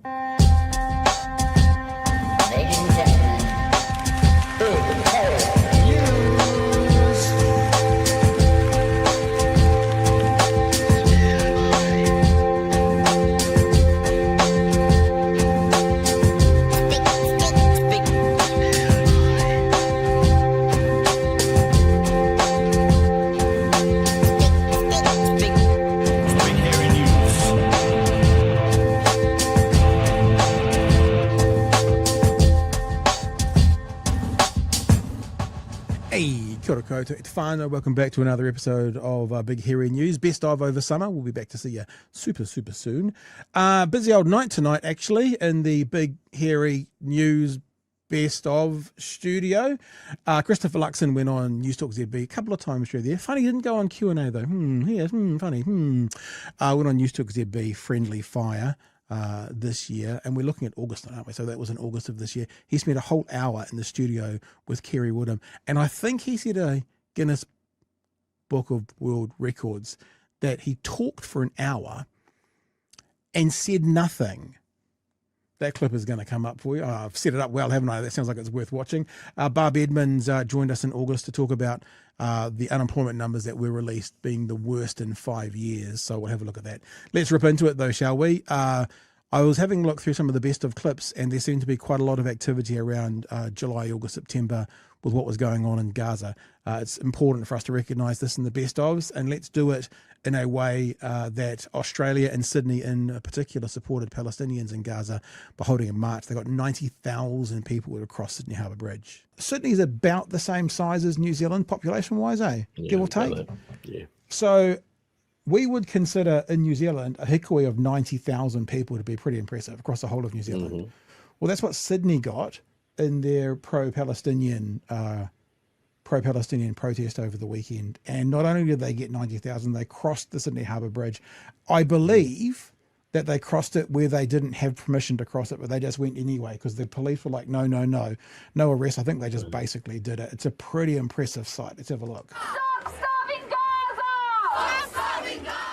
Ladies and gentlemen, big hairy news. Hey, kia ora koutou, te whānau. Welcome back to another episode of Big Hairy News. Best of over summer. We'll be back to see you super soon. Busy old night tonight, actually, in the Big Hairy News Best of studio. Christopher Luxon went on Newstalk ZB a couple of times through there. Funny, didn't go on Q&A though. Funny. Went on Newstalk ZB Friendly Fire this year, and we're looking at August, aren't we? So that was in August of this year. He spent a whole hour in the studio with Kerry Woodham, and I think he set a Guinness Book of World Records that he talked for an hour and said nothing. That clip is going to come up for you. I've set it up well, haven't I? That sounds like it's worth watching. Barb Edmonds joined us in August to talk about the unemployment numbers that were released being the worst in 5 years. So we'll have a look at that. Let's rip into it though, shall we? I was having a look through some of the best of clips, and there seemed to be quite a lot of activity around July, August, September with what was going on in Gaza. It's important for us to recognise this in the best ofs, and let's do it in a way that Australia and Sydney in particular supported Palestinians in Gaza by holding a march. They got 90,000 people who crossed Sydney Harbour Bridge. Sydney's about the same size as New Zealand population-wise, give or take. Yeah. So we would consider in New Zealand a hikoi of 90,000 people to be pretty impressive across the whole of New Zealand. Mm-hmm. Well, that's what Sydney got in their pro-Palestinian protest over the weekend. And not only did they get 90,000, they crossed the Sydney Harbour Bridge. I believe that they crossed it where they didn't have permission to cross it, but they just went anyway because the police were like, no arrest. I think they just basically did it. It's a pretty impressive sight. Let's have a look. Stop starving Gaza! Stop starving Gaza!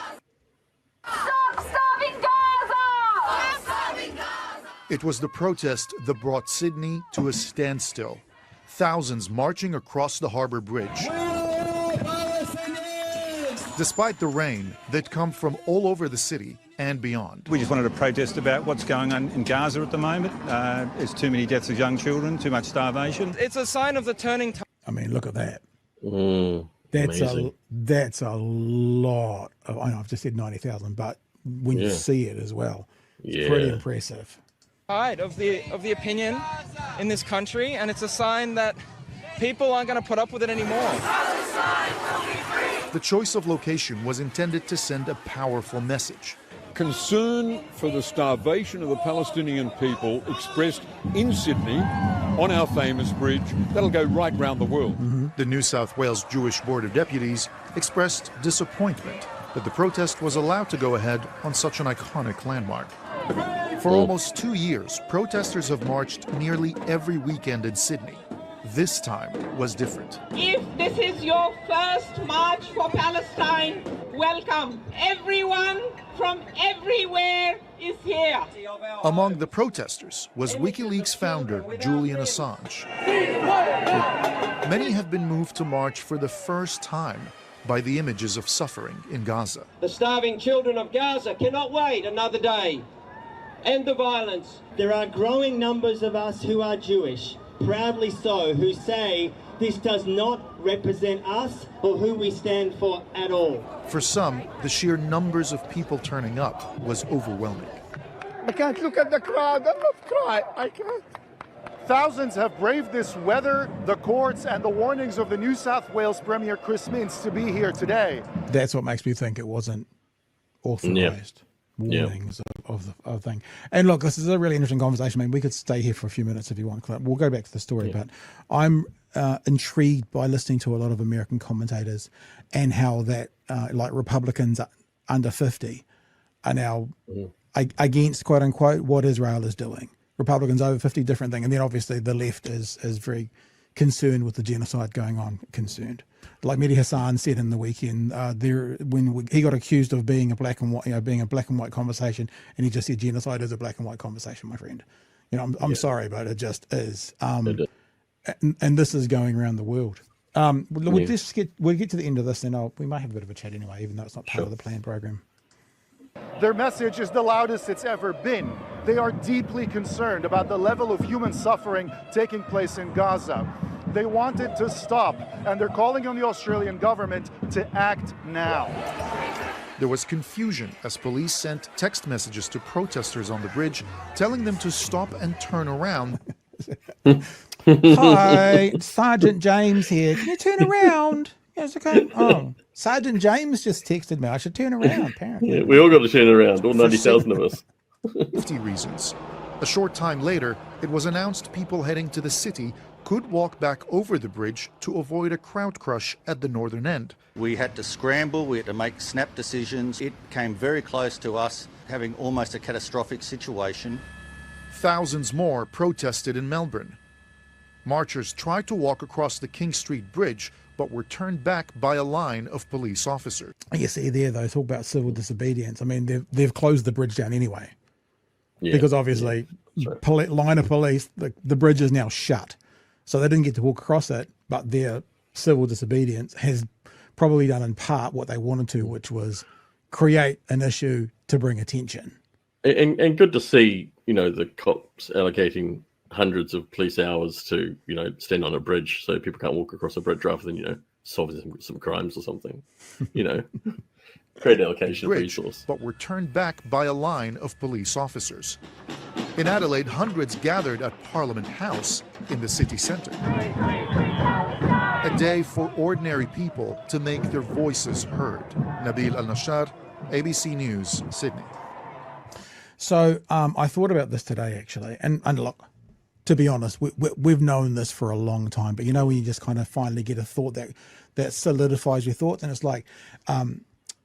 Stop starving Gaza! Stop starving Gaza! It was the protest that brought Sydney to a standstill. Thousands marching across the Harbour Bridge. Despite the rain that come from all over the city and beyond. We just wanted to protest about what's going on in Gaza at the moment. There's too many deaths of young children, too much starvation. It's a sign of the turning tide. I mean, look at that. Amazing. That's a lot of, I know I've just said 90,000, but when you see it as well, it's pretty impressive. Of the opinion in this country, and it's a sign that people aren't going to put up with it anymore. The choice of location was intended to send a powerful message. Concern for the starvation of the Palestinian people expressed in Sydney on our famous bridge. That'll go right round the world. The New South Wales Jewish Board of Deputies expressed disappointment that the protest was allowed to go ahead on such an iconic landmark. For almost 2 years, protesters have marched nearly every weekend in Sydney. This time was different. If this is your first march for Palestine, welcome. Everyone from everywhere is here. Among the protesters was WikiLeaks founder Julian Assange. Many have been moved to march for the first time by the images of suffering in Gaza. The starving children of Gaza cannot wait another day. End the violence. There are growing numbers of us who are Jewish, proudly so, who say this does not represent us or who we stand for at all. For some, the sheer numbers of people turning up was overwhelming. I can't look at the crowd. I'm not crying. I can't. Thousands have braved this weather, the courts, and the warnings of the New South Wales Premier Chris Minns to be here today. That's what makes me think it wasn't authorised. Warnings of the thing. And look, this is a really interesting conversation. I mean, we could stay here for a few minutes if you want. We'll go back to the story, but I'm intrigued by listening to a lot of American commentators and how that, like Republicans under 50 are now against, quote unquote, what Israel is doing. Republicans over 50, different thing. And then obviously the left is very concerned with the genocide going on. Concerned, like Mehdi Hassan said in the weekend, he got accused of being a black and white, being a black and white conversation, and he just said genocide is a black and white conversation, my friend. I'm sorry, but it just is. And this is going around the world. We'll get to the end of this, and we might have a bit of a chat anyway, even though it's not part of the planned program. Their message is the loudest it's ever been. They are deeply concerned about the level of human suffering taking place in Gaza. They want it to stop, and they're calling on the Australian government to act now. There was confusion as police sent text messages to protesters on the bridge, telling them to stop and turn around. Hi, Sergeant James here. Can you turn around? Yes, okay. Oh, Sergeant James just texted me. I should turn around, apparently. Yeah, we all got to turn around, all 90,000 of us. 50 reasons. A short time later, it was announced people heading to the city could walk back over the bridge to avoid a crowd crush at the northern end. We had to scramble, we had to make snap decisions. It came very close to us having almost a catastrophic situation. Thousands more protested in Melbourne. Marchers tried to walk across the King Street Bridge, but were turned back by a line of police officers. You see there, though, talk about civil disobedience. I mean, they've closed the bridge down anyway. Yeah, because obviously, line of police, the bridge is now shut. So they didn't get to walk across it, but their civil disobedience has probably done in part what they wanted to, which was create an issue to bring attention. And good to see, the cops allocating hundreds of police hours to, stand on a bridge so people can't walk across a bridge rather than, solving some crimes or something. Great allocation of resource. But were turned back by a line of police officers. In Adelaide, hundreds gathered at Parliament House in the city centre. A day for ordinary people to make their voices heard. Nabil Al-Nashar, ABC News, Sydney. So I thought about this today, actually. And look, to be honest, we've known this for a long time. But when you just kind of finally get a thought that solidifies your thoughts, and it's like,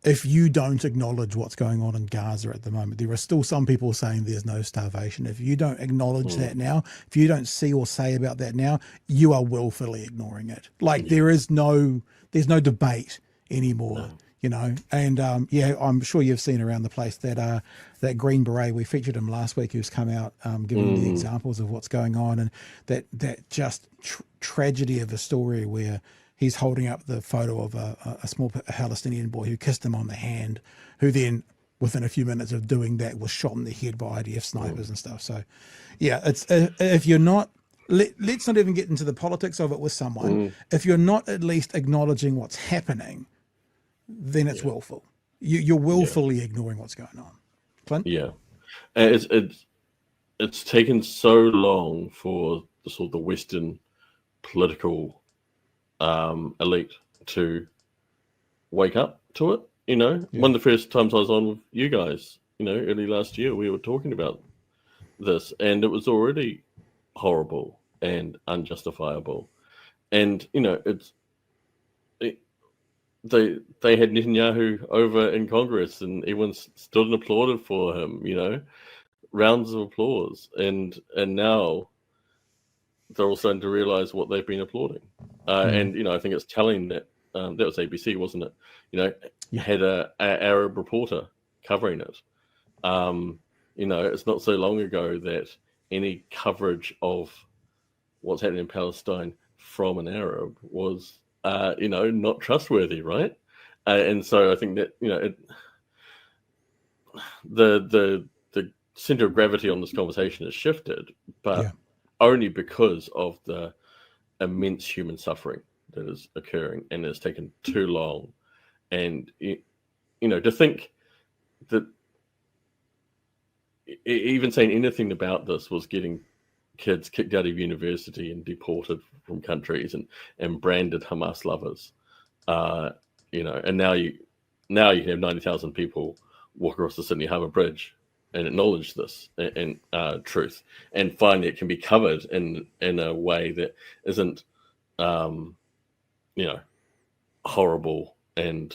if you don't acknowledge what's going on in Gaza at the moment, there are still some people saying there's no starvation. If you don't acknowledge that now, if you don't see or say about that now, you are willfully ignoring it. Like there's no debate anymore, And I'm sure you've seen around the place that Green Beret, we featured him last week, who's come out giving the examples of what's going on, and that just tragedy of a story where he's holding up the photo of a small Palestinian boy who kissed him on the hand, who then, within a few minutes of doing that, was shot in the head by IDF snipers and stuff. So, it's if you're not, let's not even get into the politics of it with someone. If you're not at least acknowledging what's happening, then it's willful. You're willfully ignoring what's going on. Clint? Yeah, and it's taken so long for the Western political elite to wake up to it. One of the first times I was on with you guys, early last year, we were talking about this, and it was already horrible and unjustifiable. And they had Netanyahu over in Congress, and everyone stood and applauded for him. Rounds of applause, and now they're all starting to realize what they've been applauding. And, I think it's telling that that was ABC, wasn't it? You had a Arab reporter covering it. It's not so long ago that any coverage of what's happening in Palestine from an Arab was, not trustworthy, right? And so I think that, the center of gravity on this conversation has shifted, but only because of the immense human suffering that is occurring, and it's taken too long. And to think that even saying anything about this was getting kids kicked out of university and deported from countries and branded Hamas lovers, and now you can have 90,000 people walk across the Sydney Harbour Bridge and acknowledge this and truth, and finally it can be covered in a way that isn't, horrible and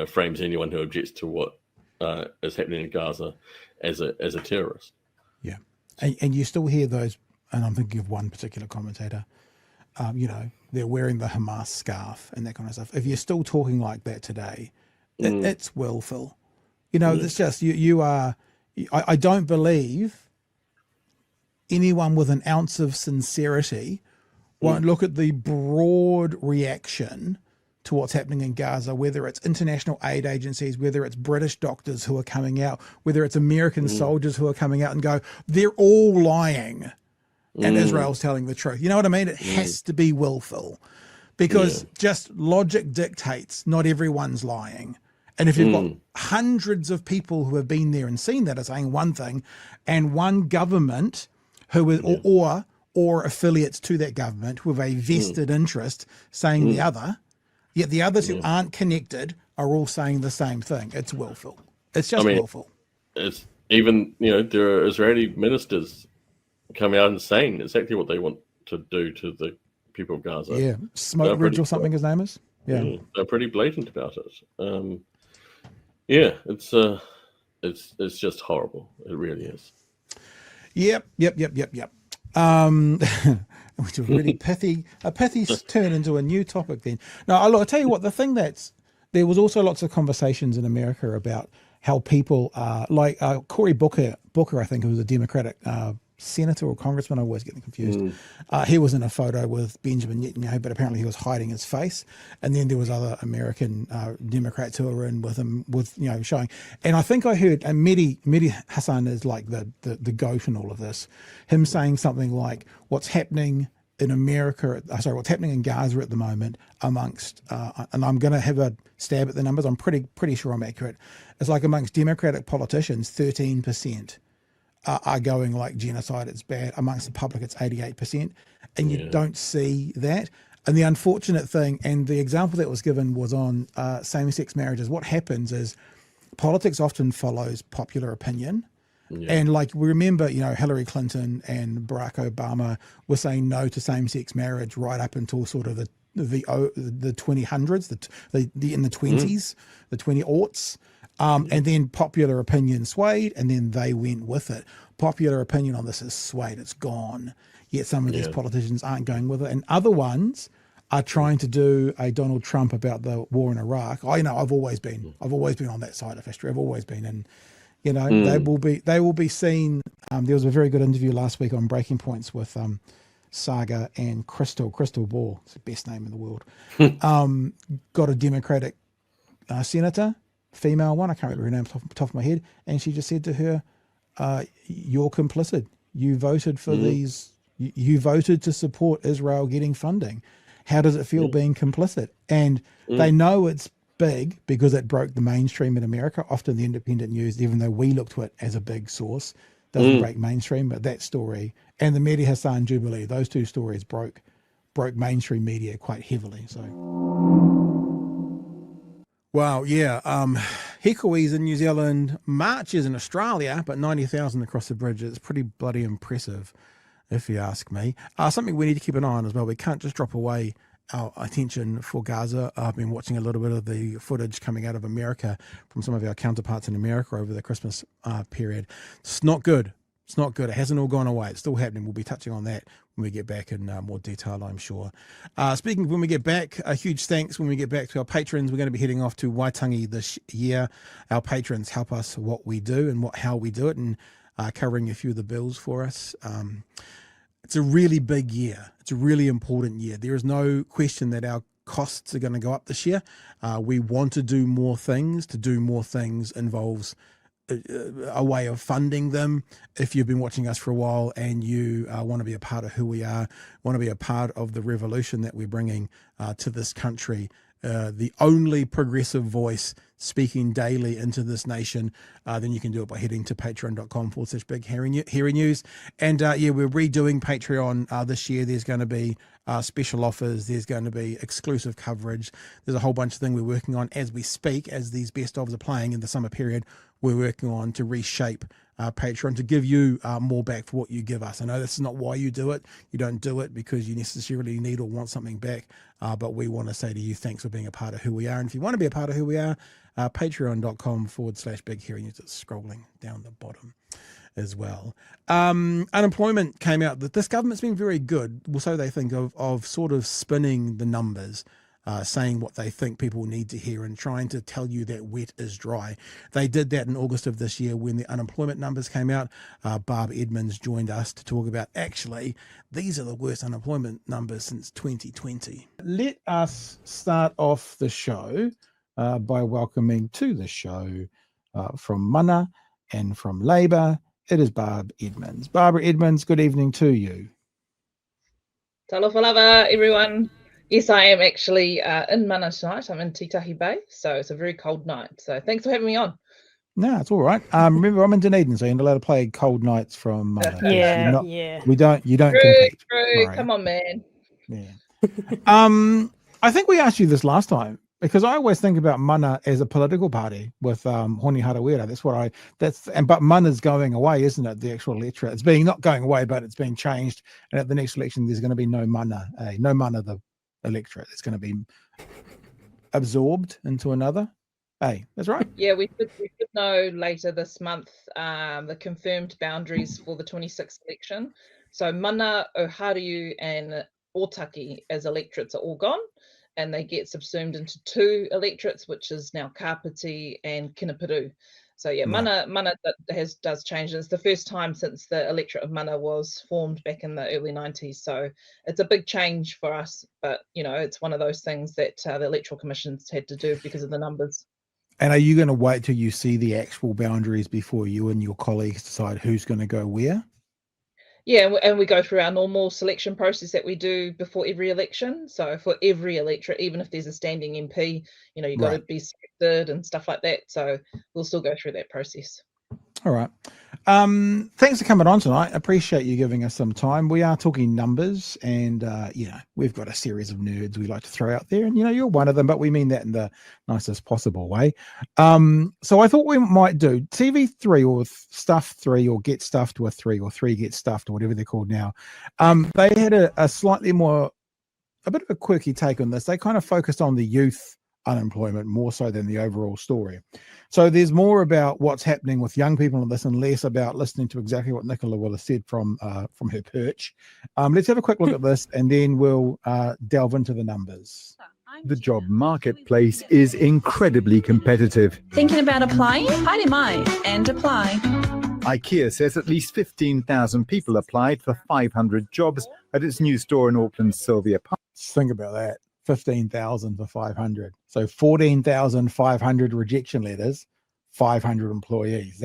frames anyone who objects to what is happening in Gaza as a terrorist. Yeah, and you still hear those, and I'm thinking of one particular commentator they're wearing the Hamas scarf and that kind of stuff. If you're still talking like that today, it's willful. It's just you are. I don't believe anyone with an ounce of sincerity won't look at the broad reaction to what's happening in Gaza, whether it's international aid agencies, whether it's British doctors who are coming out, whether it's American soldiers who are coming out and go, they're all lying and Israel's telling the truth. You know what I mean? It has to be willful because just logic dictates not everyone's lying. And if you've got hundreds of people who have been there and seen that are saying one thing, and one government who is, or affiliates to that government with a vested interest saying the other, yet the others who aren't connected are all saying the same thing. It's willful. It's just willful. It's even, there are Israeli ministers coming out and saying exactly what they want to do to the people of Gaza. Yeah, Smoke Ridge or something his name is. Yeah, they're pretty blatant about it. It's just horrible. It really is. Yep. Which was really pithy. A pithy turn into a new topic then. Now, I'll tell you what, the thing there was also lots of conversations in America about how people like Cory Booker, I think, who was a Democratic senator or congressman, I always get them confused. He was in a photo with Benjamin Netanyahu, but apparently he was hiding his face. And then there was other American Democrats who were in with him, showing. And I think I heard, and Mehdi Hassan is like the goat in all of this, him saying something like, what's happening in America, what's happening in Gaza at the moment amongst, and I'm going to have a stab at the numbers, I'm pretty sure I'm accurate. It's like amongst Democratic politicians, 13% are going like genocide, it's bad. Amongst the public, it's 88%. And you don't see that. And the unfortunate thing, and the example that was given was on same-sex marriages. What happens is politics often follows popular opinion. And like we remember, Hillary Clinton and Barack Obama were saying no to same-sex marriage right up until sort of the 2000s, in the 20s, the 20 aughts. And then popular opinion swayed, and then they went with it. Popular opinion on this is swayed, it's gone. Yet some of these politicians aren't going with it. And other ones are trying to do a Donald Trump about the war in Iraq. I've always been on that side of history. I've always been. And, they will be seen. There was a very good interview last week on Breaking Points with Saga and Crystal Ball. It's the best name in the world. Got a Democratic senator, female one, I can't remember her name off the top of my head, and she just said to her, you're complicit. You voted for these, you voted to support Israel getting funding. How does it feel being complicit? And they know it's big because it broke the mainstream in America. Often the independent news, even though we look to it as a big source, doesn't break mainstream, but that story and the Mehdi Hassan Jubilee, those two stories broke mainstream media quite heavily. So wow, yeah. Hekui's in New Zealand, marches in Australia, but 90,000 across the bridge. It's pretty bloody impressive, if you ask me. Something we need to keep an eye on as well. We can't just drop away our attention for Gaza. I've been watching a little bit of the footage coming out of America from some of our counterparts in America over the Christmas period. It's not good. It's not good. It hasn't all gone away. It's still happening. We'll be touching on that when we get back in more detail, I'm sure. Speaking of when we get back, a huge thanks when we get back to our patrons. We're going to be heading off to Waitangi this year. Our patrons help us what we do and how we do it, and covering a few of the bills for us. It's a really big year. It's a really important year. There is no question that our costs are going to go up this year. We want to do more things. To do more things involves a way of funding them. If you've been watching us for a while and you want to be a part of who we are, want to be a part of the revolution that we're bringing to this country, the only progressive voice speaking daily into this nation, then you can do it by heading to patreon.com/Big Hairy News. And we're redoing Patreon this year. There's going to be special offers. There's going to be exclusive coverage. There's a whole bunch of things we're working on as we speak, as these best ofs are playing in the summer period. We're working on to reshape Patreon to give you more back for what you give us. I know this is not why you do it. You don't do it because you necessarily need or want something back, but we want to say to you, thanks for being a part of who we are. And if you want to be a part of who we are, patreon.com/Big Hairy News. It's scrolling down the bottom. as well. Unemployment came out that this government's been very good, well, so they think, of sort of spinning the numbers, saying what they think people need to hear and trying to tell you that wet is dry. They did that in August of this year when the unemployment numbers came out. Barb Edmonds joined us to talk about, actually, these are the worst unemployment numbers since 2020. Let us start off the show by welcoming to the show from Mana and from Labour, it is Barb Edmonds. Barbara Edmonds, good evening to you. Talofa lava, everyone. Yes, I am actually in Mana tonight. I'm in Titahi Bay, so it's a very cold night. So thanks for having me on. No, it's all right. Remember, I'm in Dunedin, so you're not allowed to play cold nights from Mana. Yeah. You don't True, compete. true. Right. Come on, man. Yeah. I think we asked you this last time, because I always think about Mana as a political party with Honi Harawira. But Mana's going away, isn't it? The actual electorate. It's not going away, but it's being changed. And at the next election, there's going to be no Mana, the electorate. It's going to be absorbed into another. Hey, that's right. Yeah, we should know later this month the confirmed boundaries for the 26th election. So Mana, Ohariu, and Otaki as electorates are all gone, and they get subsumed into two electorates, which is now Kapiti and Kinapiru. So yeah, Mana does change. It's the first time since the electorate of Mana was formed back in the early 90s. So it's a big change for us, but it's one of those things that the Electoral Commission's had to do because of the numbers. And are you going to wait till you see the actual boundaries before you and your colleagues decide who's going to go where? Yeah, and we go through our normal selection process that we do before every election. So for every electorate, even if there's a standing MP, you've got to be selected and stuff like that. So we'll still go through that process. All right. Thanks for coming on tonight. Appreciate you giving us some time. We are talking numbers, and we've got a series of nerds we like to throw out there, and you're one of them, but we mean that in the nicest possible way. So I thought we might do TV3 or Stuff 3 or Get Stuffed with 3 or 3 Get Stuffed or whatever they're called now. They had a slightly more, a bit of a quirky take on this. They kind of focused on the youth unemployment more so than the overall story. So there's more about what's happening with young people in this and less about listening to exactly what Nicola Willis said from her perch. Let's have a quick look at this, and then we'll delve into the numbers. The job marketplace is incredibly competitive. Thinking about applying? Haere and apply. IKEA says at least 15,000 people applied for 500 jobs at its new store in Auckland's Sylvia Park. Think about that. 15,000 for 500. So 14,500 rejection letters, 500 employees.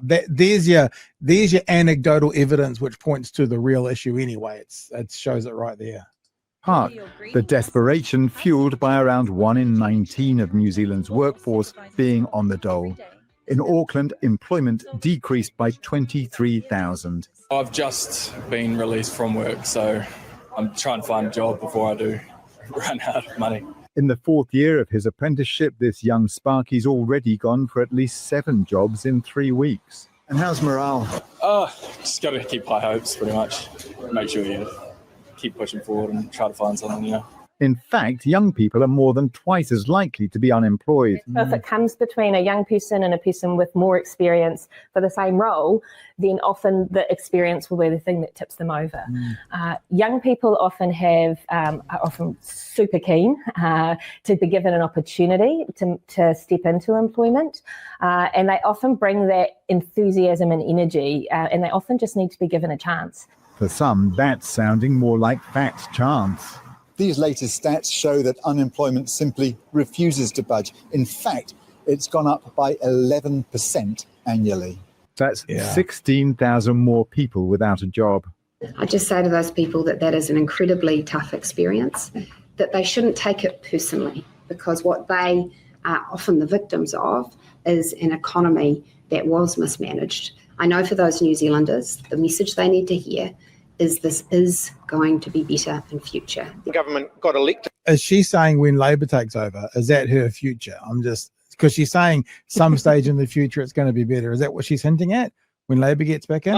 There's your anecdotal evidence which points to the real issue anyway. It shows it right there. Park, the desperation fueled by around 1 in 19 of New Zealand's workforce being on the dole. In Auckland, employment decreased by 23,000. I've just been released from work, so I'm trying to find a job before I do run out of money. In the 4th year of his apprenticeship, this young Sparky's already gone for at least 7 jobs in 3 weeks. And how's morale? Just got to keep high hopes, pretty much. Make sure you keep pushing forward and try to find something, In fact, young people are more than twice as likely to be unemployed. So if it comes between a young person and a person with more experience for the same role, then often the experience will be the thing that tips them over. Young people often are often super keen to be given an opportunity to step into employment, and they often bring that enthusiasm and energy, and they often just need to be given a chance. For some, that's sounding more like fat chance. These latest stats show that unemployment simply refuses to budge. In fact, it's gone up by 11% annually. That's 16,000 more people without a job. I just say to those people that is an incredibly tough experience, that they shouldn't take it personally, because what they are often the victims of is an economy that was mismanaged. I know for those New Zealanders, the message they need to hear is this is going to be better in future. The government got elected. Is she saying when Labour takes over, is that her future? Because she's saying some stage in the future it's going to be better. Is that what she's hinting at when Labour gets back in?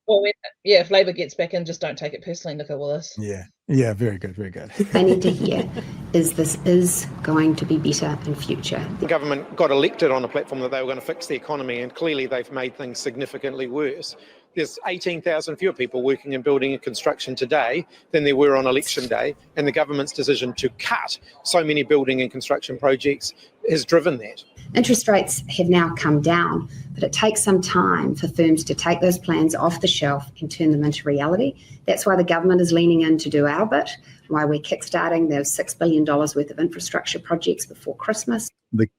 Well, if Labor gets back in, just don't take it personally, Nicola Willis. Yeah, very good, very good. They need to hear is this is going to be better in future. The government got elected on a platform that they were going to fix the economy, and clearly they've made things significantly worse. There's 18,000 fewer people working in building and construction today than there were on election day, and the government's decision to cut so many building and construction projects has driven that. Interest rates have now come down, but it takes some time for firms to take those plans off the shelf and turn them into reality. That's why the government is leaning in to do our bit, why we're kickstarting those $6 billion worth of infrastructure projects before Christmas.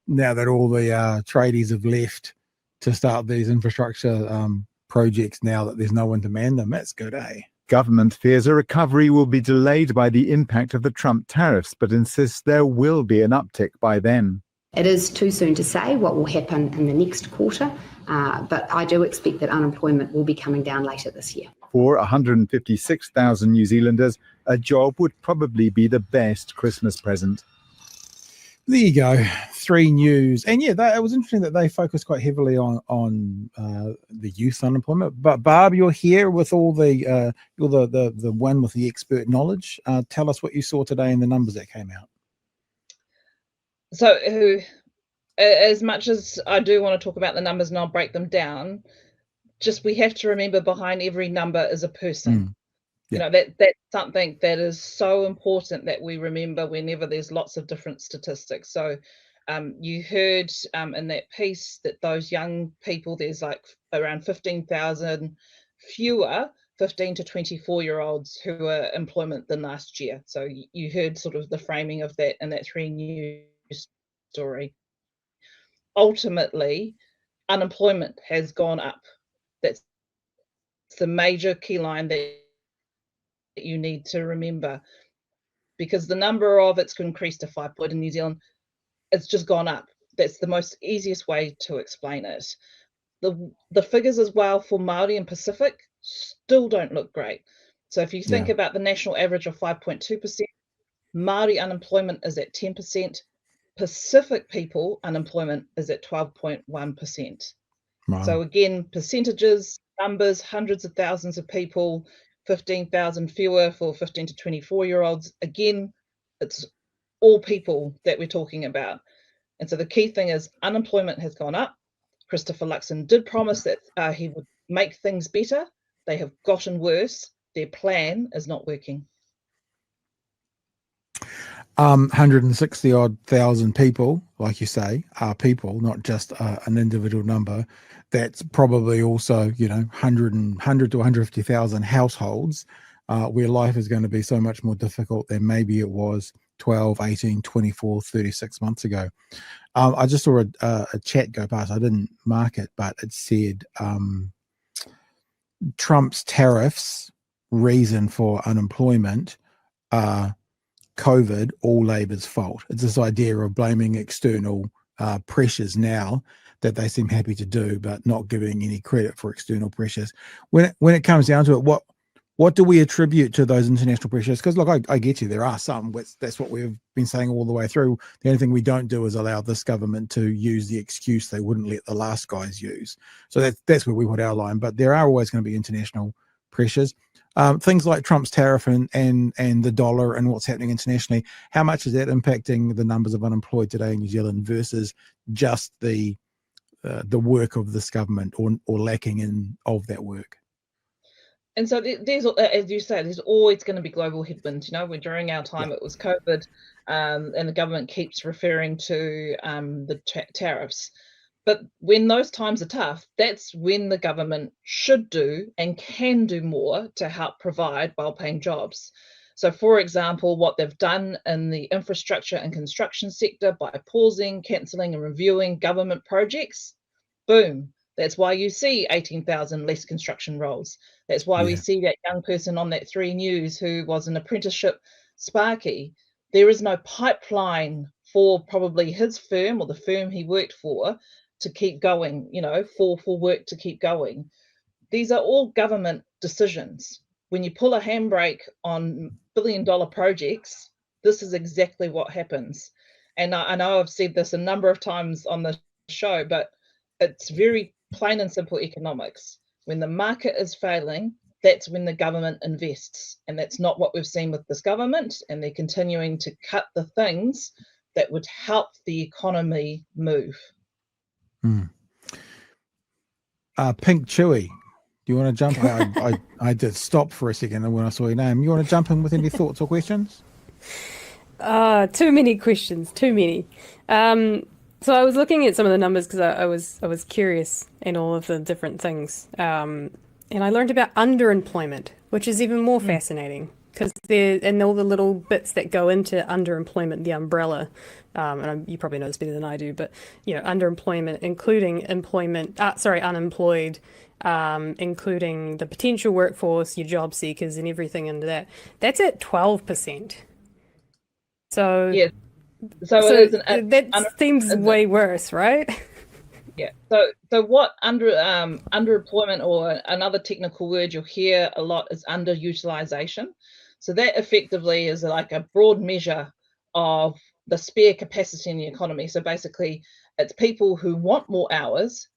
Now that all the tradies have left to start these infrastructure projects, now that there's no one to man them, that's good, eh? Government fears a recovery will be delayed by the impact of the Trump tariffs, but insists there will be an uptick by then. It is too soon to say what will happen in the next quarter, but I do expect that unemployment will be coming down later this year. For 156,000 New Zealanders, a job would probably be the best Christmas present. There you go, 3 News. And yeah, it was interesting that they focused quite heavily on the youth unemployment. But Barb, you're here with all you're the one with the expert knowledge. Tell us what you saw today in the numbers that came out. So as much as I do want to talk about the numbers and I'll break them down, just we have to remember behind every number is a person. You know, that's something that is so important that we remember whenever there's lots of different statistics. So you heard in that piece that those young people, there's like around 15,000 fewer 15 to 24-year-olds who are employment than last year. So you heard sort of the framing of that in that 3 News story. Ultimately, unemployment has gone up. That's the major key line that you need to remember, because the number of it's increased to 5 in New Zealand, it's just gone up. That's the most easiest way to explain it. The figures as well for Māori and Pacific still don't look great. So if you think about the national average of 5.2%, Māori unemployment is at 10%, Pacific people unemployment is at 12.1%. Wow. So again, percentages, numbers, hundreds of thousands of people, 15,000 fewer for 15 to 24-year-olds. Again, it's all people that we're talking about. And so the key thing is unemployment has gone up. Christopher Luxon did promise that he would make things better. They have gotten worse. Their plan is not working. 160 thousand people, like you say, are people, not just an individual number. That's probably also, 100 to 150,000 households where life is going to be so much more difficult than maybe it was 12, 18, 24, 36 months ago. I just saw a chat go past. I didn't mark it, but it said Trump's tariffs reason for unemployment are COVID, all Labor's fault. It's this idea of blaming external pressures now that they seem happy to do, but not giving any credit for external pressures. When it comes down to it, what do we attribute to those international pressures? Because look, I get you, there are some. That's what we've been saying all the way through. The only thing we don't do is allow this government to use the excuse they wouldn't let the last guys use. So that's where we put our line. But there are always going to be international pressures. Things like Trump's tariff and the dollar and what's happening internationally, how much is that impacting the numbers of unemployed today in New Zealand versus just the work of this government or lacking in of that work? And so there's, as you say, there's always going to be global headwinds. When during our time it was COVID, and the government keeps referring to the tariffs. But when those times are tough, that's when the government should do and can do more to help provide well-paying jobs. So, for example, what they've done in the infrastructure and construction sector by pausing, cancelling and reviewing government projects, boom. That's why you see 18,000 less construction roles. That's why we see that young person on that 3 News who was an apprenticeship Sparky. There is no pipeline for probably his firm or the firm he worked for to keep going, for work to keep going. These are all government decisions. When you pull a handbrake on billion-dollar projects, this is exactly what happens. And I know I've said this a number of times on the show, but it's very plain and simple economics. When the market is failing, that's when the government invests. And that's not what we've seen with this government. And they're continuing to cut the things that would help the economy move. Pink Chewy, do you want to jump? I did stop for a second when I saw your name. You want to jump in with any thoughts or questions? Too many questions, too many. So I was looking at some of the numbers because I was curious in all of the different things. And I learned about underemployment, which is even more fascinating because and all the little bits that go into underemployment, the umbrella. And you probably know this better than I do, but underemployment, including unemployed, including the potential workforce, your job seekers, and everything into that. That's at 12%. So yeah, that seems way worse, right? Yeah. So what underemployment, or another technical word you'll hear a lot, is underutilization. So that effectively is like a broad measure of the spare capacity in the economy. So basically, it's people who want more hours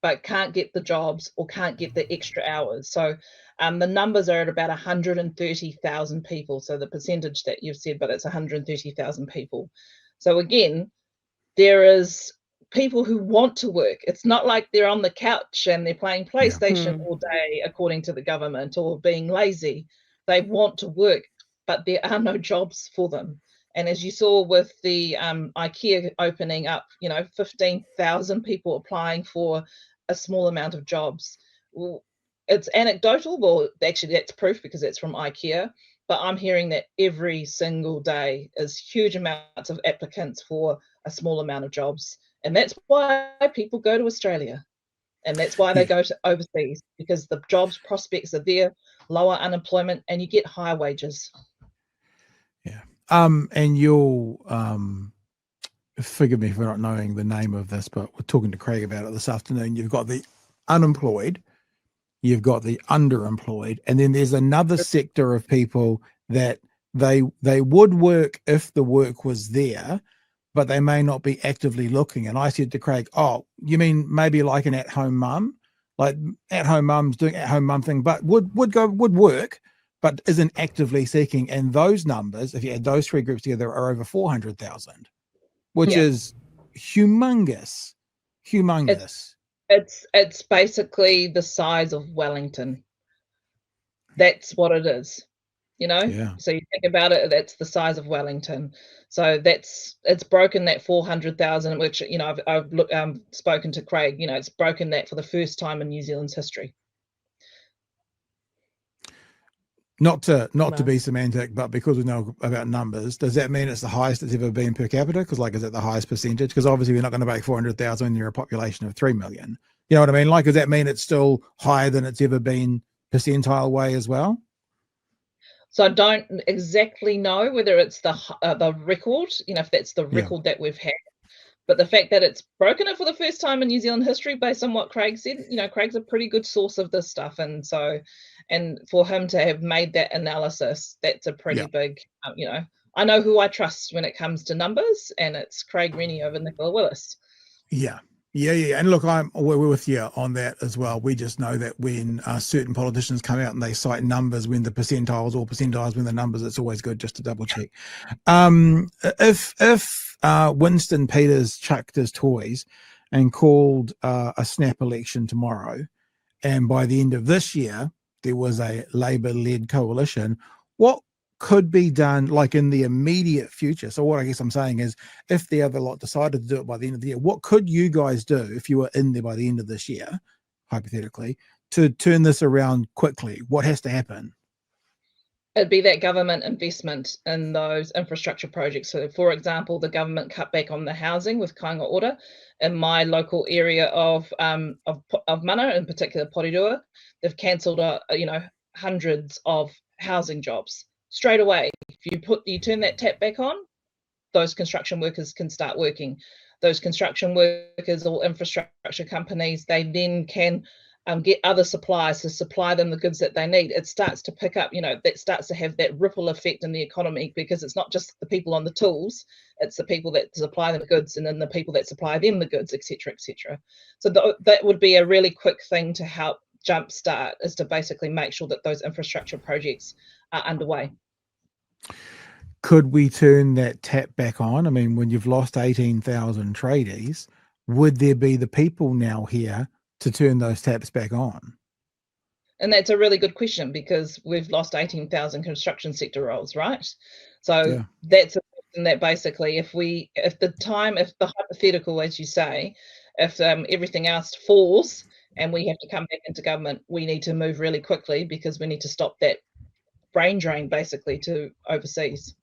but can't get the jobs or can't get the extra hours. So the numbers are at about 130,000 people. So the percentage that you've said, but it's 130,000 people. So again, there is people who want to work. It's not like they're on the couch and they're playing PlayStation all day, according to the government, or being lazy. They want to work, but there are no jobs for them. And as you saw with the IKEA opening up, 15,000 people applying for a small amount of jobs. Well, it's anecdotal. Well, actually, that's proof because it's from IKEA. But I'm hearing that every single day is huge amounts of applicants for a small amount of jobs. And that's why people go to Australia. And that's why they go to overseas, because the jobs prospects are there, lower unemployment, and you get higher wages. Yeah. And you'll forgive me for not knowing the name of this, but we're talking to Craig about it this afternoon. You've got the unemployed, you've got the underemployed, and then there's another sector of people that they would work if the work was there, but they may not be actively looking. And I said to Craig, oh, you mean maybe like an at-home mum? Like at-home mums doing at-home mum thing, but would work, but isn't actively seeking. And those numbers, if you add those three groups together, are over 400,000, which is humongous. It's basically the size of Wellington. That's what it is, So you think about it, that's the size of Wellington. So it's broken that 400,000, which I've spoken to Craig. It's broken that for the first time in New Zealand's history. Not to be semantic, but because we know about numbers, does that mean it's the highest it's ever been per capita? Because is it the highest percentage? Because obviously we're not going to make 400,000 when you're a population of 3 million. You know what I mean? Does that mean it's still higher than it's ever been percentile way as well? So I don't exactly know whether it's the record, if that's the record that we've had. But the fact that it's broken it for the first time in New Zealand history, based on what Craig said, Craig's a pretty good source of this stuff. And so, and for him to have made that analysis, that's a pretty big, I know who I trust when it comes to numbers, and it's Craig Rennie over Nicola Willis. Yeah. And look, we're with you on that as well. We just know that when certain politicians come out and they cite numbers, when the percentiles when the numbers, it's always good just to double check. If Winston Peters chucked his toys and called a snap election tomorrow, and by the end of this year there was a Labour-led coalition, what could be done in the immediate future? So what I guess I'm saying is, if the other lot decided to do it by the end of the year, what could you guys do if you were in there by the end of this year, hypothetically, to turn this around quickly? What has to happen? It'd be that government investment in those infrastructure projects. So, for example, the government cut back on the housing with Kāinga Ora in my local area of Mana, in particular Porirua. They've cancelled hundreds of housing jobs straight away. If you turn that tap back on, those construction workers can start working. Those construction workers or infrastructure companies, they then can get other suppliers to supply them the goods that they need. It starts to pick up, that starts to have that ripple effect in the economy, because it's not just the people on the tools, it's the people that supply them the goods, and then the people that supply them the goods, etc., etc. So that would be a really quick thing to help jumpstart is to basically make sure that those infrastructure projects are underway. Could we turn that tap back on? I mean, when you've lost 18,000 tradies, would there be the people now here to turn those taps back on? And that's a really good question, because we've lost 18,000 construction sector roles, right? So that's a question that basically, if the hypothetical, as you say, if everything else falls and we have to come back into government, we need to move really quickly, because we need to stop that brain drain basically to overseas.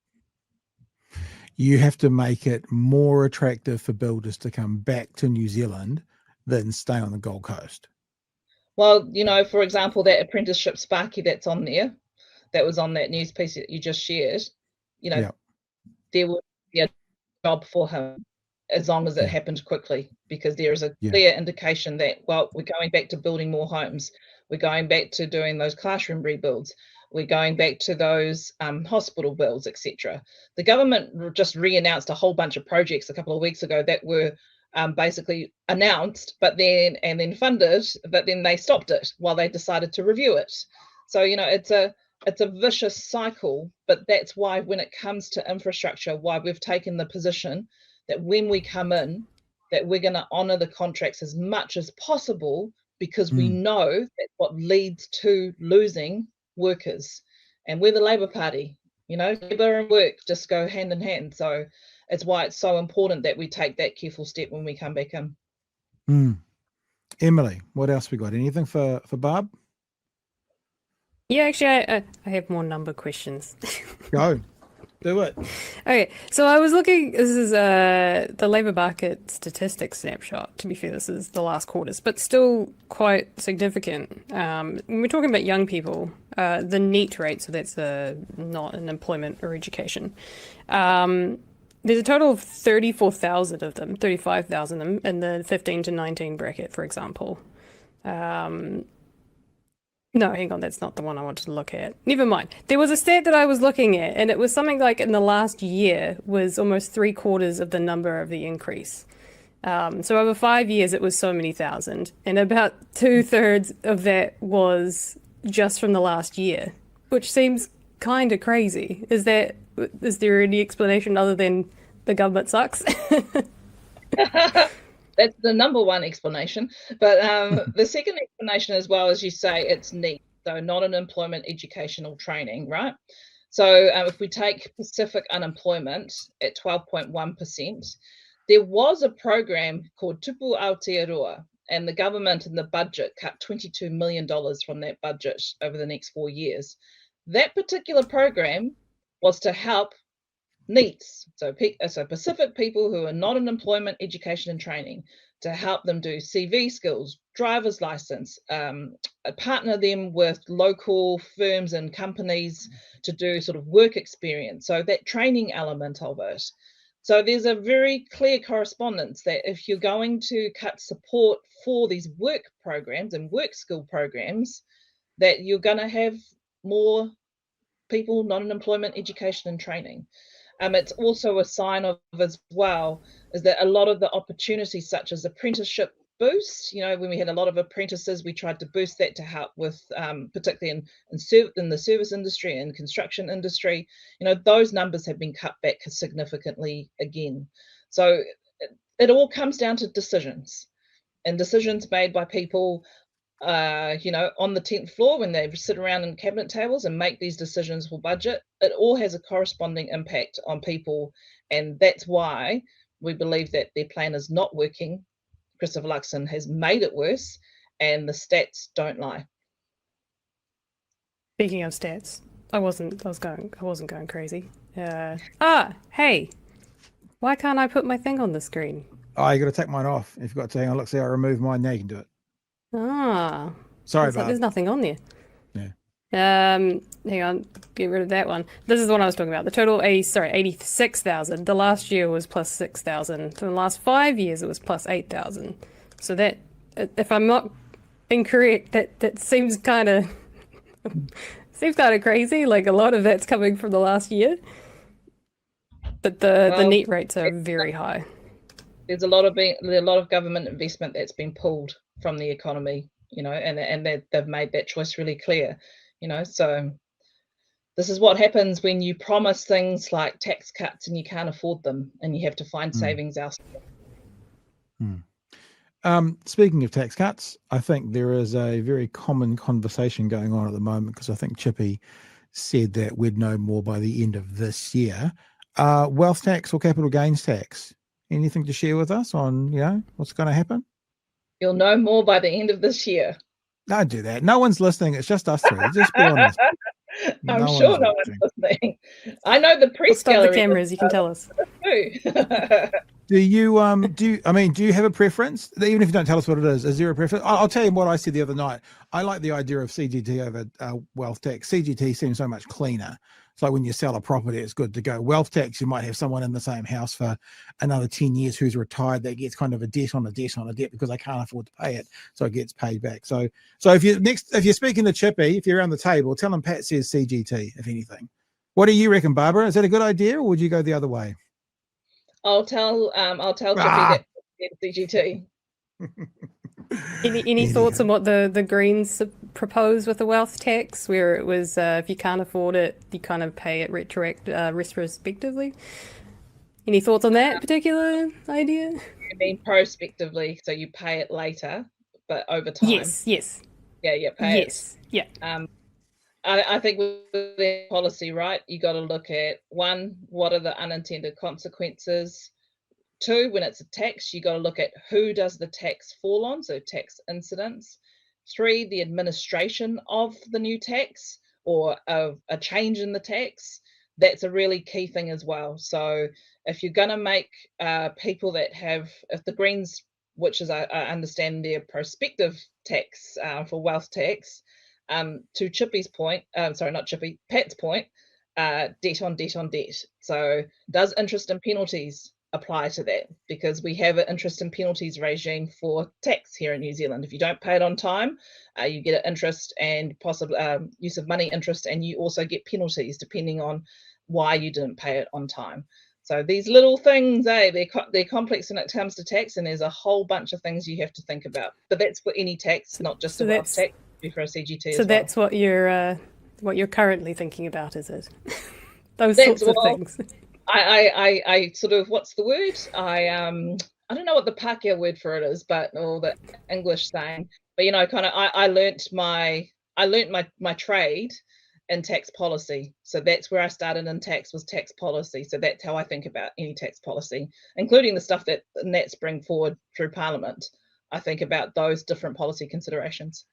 You have to make it more attractive for builders to come back to New Zealand than stay on the Gold Coast. Well, you know, for example, that apprenticeship Sparky that's on there, that was on that news piece that you just shared, you know, there would be a job for him as long as it happened quickly, because there is a clear indication that, well, we're going back to building more homes. We're going back to doing those classroom rebuilds. We're going back to those hospital builds, etc. The government just re-announced a whole bunch of projects a couple of weeks ago that were basically announced, but then funded, but then they stopped it while they decided to review it. So, you know, it's a vicious cycle, but that's why when it comes to infrastructure, why we've taken the position that when we come in, that we're going to honour the contracts as much as possible, because we know that's what leads to losing workers. And we're the Labour Party, you know, Labour and work just go hand in hand. So it's why it's so important that we take that careful step when we come back in. Emily, what else we got? Anything for Barb? Yeah, actually, I have more number questions. Go. Do it. Okay, so I was looking, this is the labour market statistics snapshot. To be fair, this is the last quarters, but still quite significant. When we're talking about young people, the NEET rate, so that's not an employment or education, there's a total of 34,000 of them, 35,000 of them in the 15 to 19 bracket, for example. No, hang on, that's not the one I wanted to look at. Never mind. There was a stat that I was looking at, and it was something like in the last year was almost 3/4 of the number of the increase. So over 5 years, it was so many thousand, and about 2/3 of that was just from the last year, which seems kind of crazy. Is there any explanation other than the government sucks? That's the number one explanation. But the second explanation as well, as you say, it's NEET, so not an employment educational training, right? So if we take Pacific unemployment at 12.1%, there was a program called Tupu Aotearoa, and the government in the budget cut $22 million from that budget over the next 4 years. That particular program was to help NEETs, so Pacific people who are not in employment, education and training, to help them do CV skills, driver's license, partner them with local firms and companies to do sort of work experience, so that training element of it. So there's a very clear correspondence that if you're going to cut support for these work programs and work skill programs, that you're going to have more people not in employment, education and training. It's also a sign of as well is that a lot of the opportunities such as apprenticeship boost, you know, when we had a lot of apprentices, we tried to boost that to help with particularly in the service industry and construction industry, you know, those numbers have been cut back significantly again. So it all comes down to decisions, and decisions made by people you know, on the 10th floor when they sit around in cabinet tables and make these decisions for budget. It all has a corresponding impact on people, and that's why we believe that their plan is not working. Christopher Luxon has made it worse, and the stats don't lie. Speaking of stats, I wasn't going crazy. Hey, why can't I put my thing on the screen? Oh, you got to take mine off. If you've got to hang on, look, see, I removed mine. Now you can do it. Sorry about there's nothing on there. Yeah. Hang on, get rid of that one. This is the one I was talking about. The total 86,000. The last year was plus 6,000. So in the last 5 years it was plus 8,000. So that, if I'm not incorrect, that seems kind of crazy. Like a lot of that's coming from the last year. But the NEET rates are very high. There's a lot of government investment that's been pulled from the economy and they've made that choice really clear, so this is what happens when you promise things like tax cuts and you can't afford them and you have to find savings elsewhere. Speaking of tax cuts, I think there is a very common conversation going on at the moment, because I think Chippy said that we'd know more by the end of this year. Wealth tax or capital gains tax? Anything to share with us on, what's going to happen? You'll know more by the end of this year. Don't do that. No one's listening. It's just us three. Just be honest. I'm sure no one's listening. I know the press Stop gallery. the cameras. You can tell us. Do you have a preference? Even if you don't tell us what it is there a preference? I'll tell you what I said the other night. I like the idea of CGT over wealth tax. CGT seems so much cleaner. It's like when you sell a property, it's good to go. Wealth tax, you might have someone in the same house for another 10 years who's retired that gets kind of a debt on a debt on a debt because they can't afford to pay it, so it gets paid back. So if you're speaking to Chippy, if you're around the table, tell him Pat says CGT, if anything. What do you reckon, Barbara? Is that a good idea, or would you go the other way? I'll tell Chippy that CGT. Any thoughts on what the Greens proposed with the wealth tax, where it was if you can't afford it, you kind of pay it retrospectively? Any thoughts on that particular idea? You mean prospectively, so you pay it later, but over time? Yes. Yeah, pay yes. it. Yeah. I think with their policy, right, you got to look at, 1, what are the unintended consequences? 2, when it's a tax, you got to look at who does the tax fall on, so tax incidents. 3, the administration of the new tax or of a change in the tax. That's a really key thing as well. So if you're going to make people that have, if the Greens, which is I understand their prospective tax for wealth tax, to Chippy's point, sorry, not Chippy, Pat's point, debt on debt on debt. So does interest and penalties apply to that? Because we have an interest and penalties regime for tax here in New Zealand. If you don't pay it on time, you get an interest and possible use of money interest, and you also get penalties depending on why you didn't pay it on time. So these little things, they're complex when it comes to tax, and there's a whole bunch of things you have to think about. But that's for any tax, not just a wealth tax. For a CGT. So that's what you're currently thinking about, is it? Those sorts of things. I sort of, what's the word? I don't know what the Pākehā word for it is, but or the English saying. But kind of, I learnt my trade in tax policy. So that's where I started in tax, was tax policy. So that's how I think about any tax policy, including the stuff that Nats bring forward through Parliament. I think about those different policy considerations.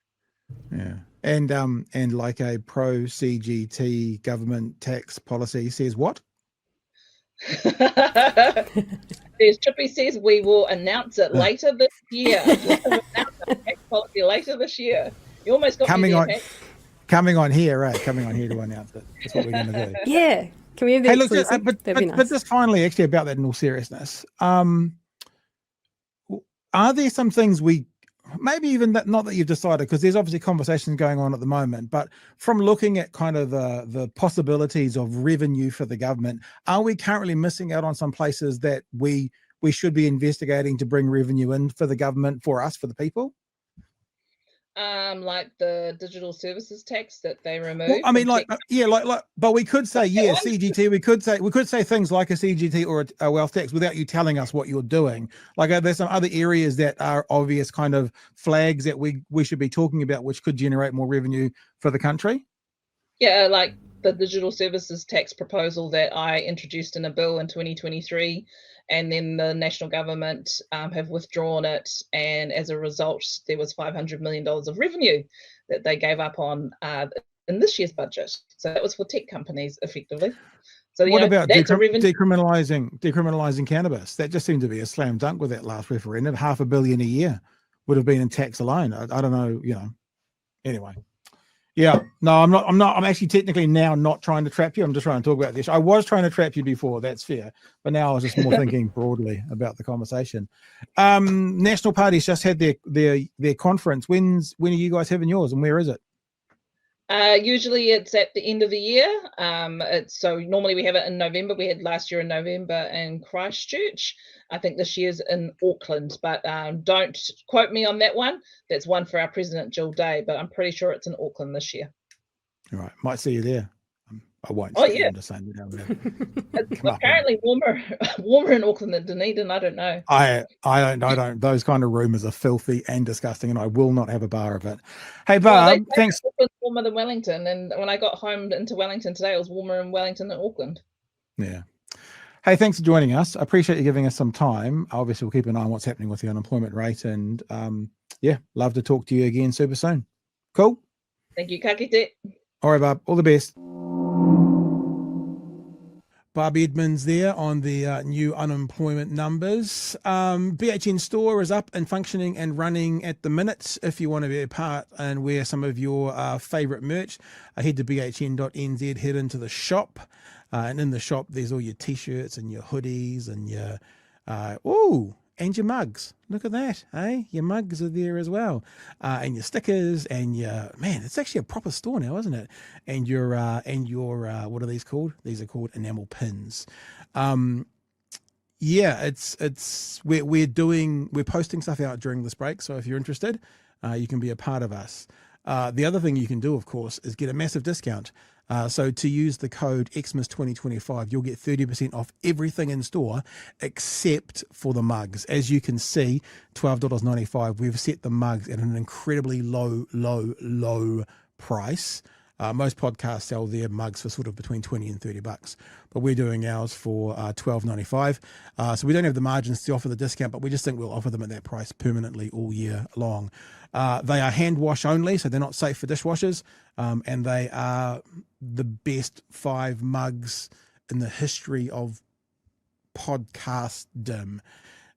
Yeah, and like a pro CGT government tax policy says what? Chippy says we will announce it later this year. Announce our tax policy later this year. You almost got coming me there, on. Pat. Coming on here, right? Coming on here to announce it. That's what we're going to do. Yeah, can we have that? Hey, look, exclusive? but nice. just finally, actually, about that in all seriousness, are there some things we? Maybe even that, not that you've decided, because there's obviously conversations going on at the moment, but from looking at kind of the possibilities of revenue for the government, are we currently missing out on some places that we should be investigating to bring revenue in for the government, for us, for the people? Like the digital services tax that they removed. Well, I mean, but we could say, CGT. We could say things like a CGT or a wealth tax without you telling us what you're doing. Like, there's some other areas that are obvious kind of flags that we should be talking about, which could generate more revenue for the country. Yeah, like the digital services tax proposal that I introduced in a bill in 2023. And then the national government have withdrawn it, and as a result, there was $500 million of revenue that they gave up on in this year's budget. So that was for tech companies, effectively. So what about decriminalising cannabis? That just seemed to be a slam dunk with that last referendum. $500 million a year would have been in tax alone. I don't know, Anyway. Yeah, no, I'm not. I'm actually technically now not trying to trap you. I'm just trying to talk about this. I was trying to trap you before. That's fair. But now I was just more thinking broadly about the conversation. National Party's just had their conference. When are you guys having yours, and where is it? Usually it's at the end of the year. So normally we have it in November. We had last year in November in Christchurch. I think this year's in Auckland, but don't quote me on that one. That's one for our President Jill Day, but I'm pretty sure it's in Auckland this year. All right, might see you there. I won't. Oh, see you, yeah. I'm just saying It's apparently warmer in Auckland than Dunedin. I don't know. I don't. Those kind of rumours are filthy and disgusting, and I will not have a bar of it. Hey, Barb, thanks. Auckland's warmer than Wellington, and when I got home into Wellington today, it was warmer in Wellington than Auckland. Yeah. Hey, thanks for joining us. I appreciate you giving us some time. Obviously, we'll keep an eye on what's happening with the unemployment rate, and love to talk to you again super soon. Cool. Thank you, ka kite. All right, Barb. All the best. Barb Edmonds there on the new unemployment numbers. BHN store is up and functioning and running at the minute. If you want to be a part and wear some of your favourite merch, head to bhn.nz, head into the shop. And in the shop, there's all your T-shirts and your hoodies and your and your mugs. Look at that, eh? Your mugs are there as well, and your stickers and it's actually a proper store now, isn't it? And your what are these called? These are called enamel pins. We're posting stuff out during this break, so if you're interested, you can be a part of us. The other thing you can do, of course, is get a massive discount. So to use the code Xmas2025, you'll get 30% off everything in store except for the mugs. As you can see, $12.95. We've set the mugs at an incredibly low price. Most podcasts sell their mugs for sort of between $20 and $30, but we're doing ours for $12.95. So we don't have the margins to offer the discount, but we just think we'll offer them at that price permanently all year long. They are hand wash only, so they're not safe for dishwashers, and they are the best 5 mugs in the history of podcastdom.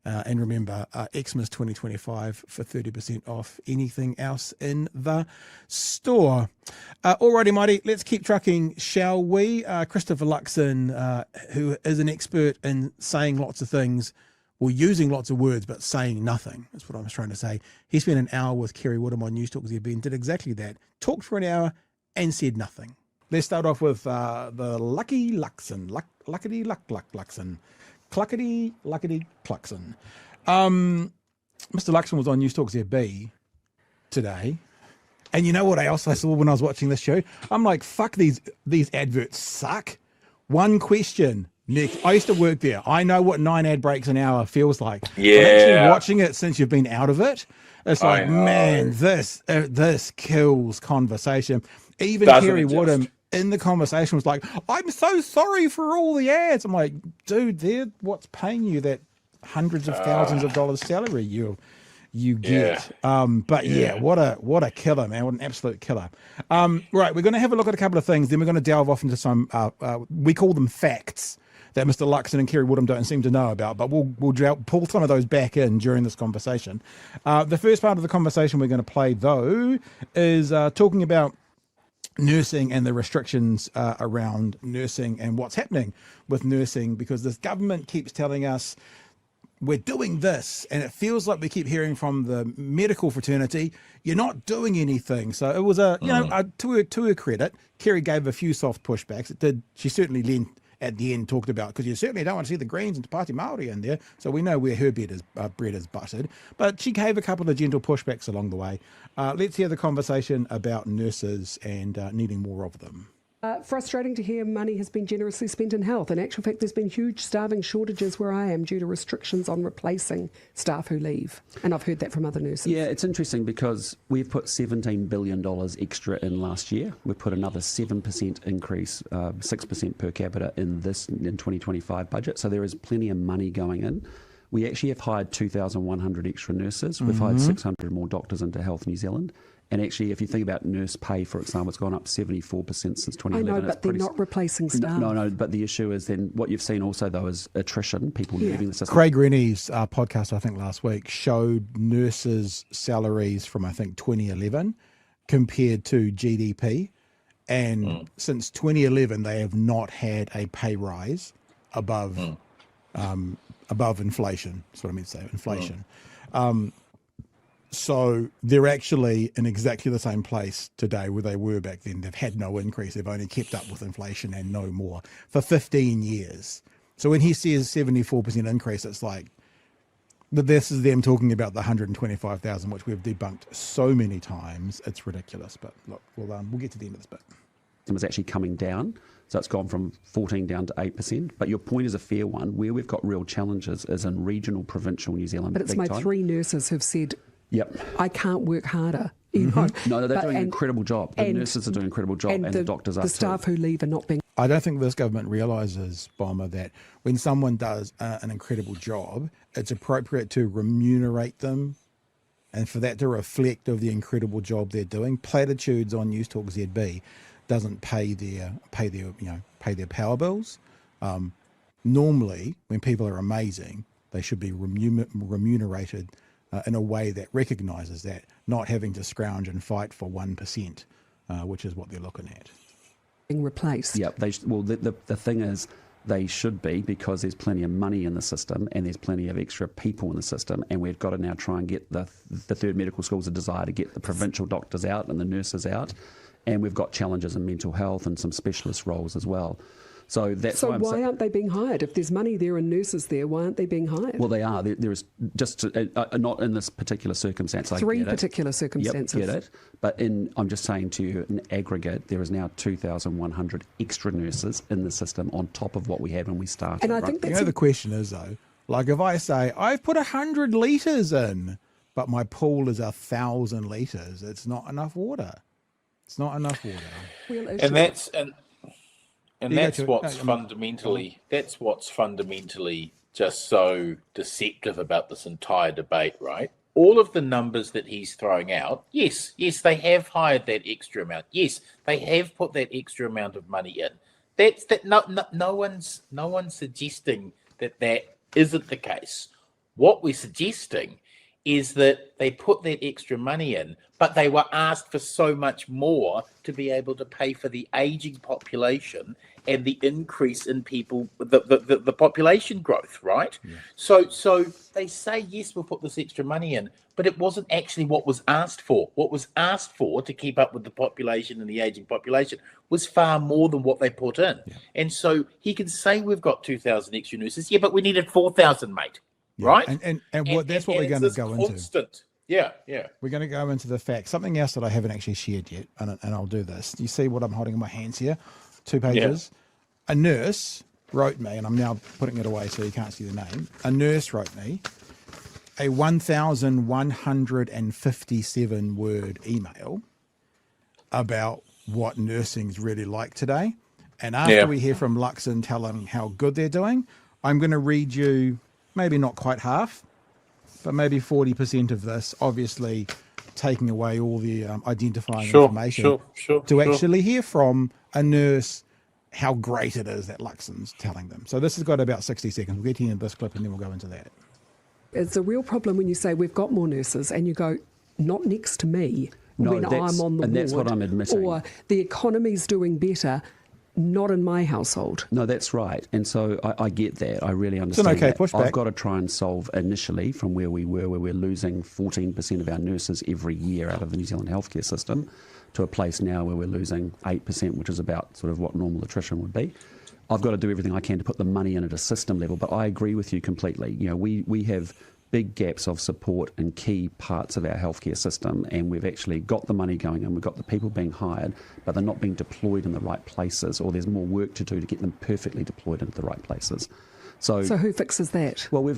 And remember, Xmas 2025 for 30% off anything else in the store. Alrighty, mighty, let's keep trucking, shall we? Christopher Luxon, who is an expert in saying lots of things, or using lots of words, but saying nothing. That's what I was trying to say. He spent an hour with Kerry Woodham on Newstalk ZB and did exactly that. Talked for an hour and said nothing. Let's start off with the Lucky Luxon. Luxon. Cluckety Cluxon. Mr. Luxon was on Newstalk ZB today. And you know what else I saw when I was watching this show? I'm like, fuck, these adverts suck. One question, Nick. I used to work there. I know what 9 ad breaks an hour feels like. Yeah. I'm actually watching it since you've been out of it. It's like, man, this kills conversation. Even Kerry Woodham in the conversation was like, I'm so sorry for all the ads. I'm like, dude, they're what's paying you that hundreds of thousands of dollars salary you get. What a killer, man. What an absolute killer. Right, we're going to have a look at a couple of things. Then we're going to delve off into some, we call them facts that Mr. Luxon and Kerry Woodham don't seem to know about, but we'll pull some of those back in during this conversation. The first part of the conversation we're going to play, though, is talking about nursing and the restrictions around nursing and what's happening with nursing, because this government keeps telling us we're doing this, and it feels like we keep hearing from the medical fraternity, you're not doing anything. So it was to her credit, Kerry gave a few soft pushbacks. It did. She certainly leaned at the end, talked about, because you certainly don't want to see the Greens and Te Pāti Māori in there, so we know where her bread is buttered. But she gave a couple of gentle pushbacks along the way. Let's hear the conversation about nurses and needing more of them. Frustrating to hear money has been generously spent in health. In actual fact, there's been huge staffing shortages where I am due to restrictions on replacing staff who leave. And I've heard that from other nurses. Yeah, it's interesting because we've put $17 billion extra in last year. We've put another 7% increase, 6% per capita in 2025 budget. So there is plenty of money going in. We actually have hired 2,100 extra nurses. We've hired 600 more doctors into Health New Zealand. And actually, if you think about nurse pay, for example, it's gone up 74% since 2011. I know, but they're not replacing staff. No, but the issue is then what you've seen also, though, is attrition, people leaving the system. Craig Rennie's podcast, I think, last week showed nurses' salaries from, I think, 2011 compared to GDP. And since 2011, they have not had a pay rise above inflation. That's what I meant to say, inflation. So they're actually in exactly the same place today where they were back then. They've had no increase. They've only kept up with inflation and no more for 15 years. So when he says 74% increase, it's like, but this is them talking about the 125,000, which we've debunked so many times. It's ridiculous. But look, we'll get to the end of this bit. It was actually coming down. So it's gone from 14 down to 8%. But your point is a fair one. Where we've got real challenges is in regional, provincial New Zealand. But it's made 3 nurses who've said, yep, I can't work harder. You know? No, they're doing an incredible job. The nurses are doing an incredible job, and the doctors are too. The staff who leave are not being... I don't think this government realises, Bomber, that when someone does an incredible job, it's appropriate to remunerate them and for that to reflect of the incredible job they're doing. Platitudes on Newstalk ZB doesn't pay their power bills. Normally, when people are amazing, they should be remunerated in a way that recognises that, not having to scrounge and fight for 1%, which is what they're looking at. Replaced. Yep. The thing is, they should be, because there's plenty of money in the system and there's plenty of extra people in the system, and we've got to now try and get the third medical school's a desire to get the provincial doctors out and the nurses out, and we've got challenges in mental health and some specialist roles as well. So that's why aren't they being hired? If there's money there and nurses there, why aren't they being hired? Well, they are. There is just not in this particular circumstance. 3 particular circumstances. Yep, get it. But I'm just saying to you, in aggregate, there is now 2,100 extra nurses in the system on top of what we had when we started. And I think that's the question is though, like if I say I've put 100 litres in, but my pool is 1,000 litres, it's not enough water. It's not enough water. And that's what's fundamentally just so deceptive about this entire debate, right? All of the numbers that he's throwing out, yes, they have hired that extra amount. Yes, they have put that extra amount of money in. No one's suggesting that isn't the case. What we're suggesting is that they put that extra money in, but they were asked for so much more to be able to pay for the aging population and the increase in people, the population growth, right? Yeah. So they say, yes, we'll put this extra money in, but it wasn't actually what was asked for. What was asked for to keep up with the population and the aging population was far more than what they put in. Yeah. And so he can say we've got 2,000 extra nurses, yeah, but we needed 4,000, mate. Yeah. Right? That's what we're going to go into. Yeah. We're going to go into the facts. Something else that I haven't actually shared yet, and I'll do this. You see what I'm holding in my hands here? 2 pages. Yeah. A nurse wrote me, and I'm now putting it away so you can't see the name. A nurse wrote me a 1,157 word email about what nursing's really like today. And after we hear from Luxon telling how good they're doing, I'm going to read you maybe not quite half, but maybe 40% of this, obviously taking away all the identifying information to actually hear from a nurse how great it is that Luxon's telling them. So this has got about 60 seconds. We'll get to the end of this clip and then we'll go into that. It's a real problem when you say we've got more nurses and you go, not next to me when I'm on the ward. And that's what I'm admitting. Or the economy's doing better, not in my household. No, that's right. And so I get that. I really understand it's an okay that. Pushback. I've got to try and solve initially from where we were, where we're losing 14% of our nurses every year out of the New Zealand healthcare system, to a place now where we're losing 8%, which is about sort of what normal attrition would be. I've got to do everything I can to put the money in at a system level, but I agree with you completely. You know, we have big gaps of support in key parts of our healthcare system, and we've actually got the money going and we've got the people being hired, but they're not being deployed in the right places, or there's more work to do to get them perfectly deployed into the right places. So who fixes that? Well,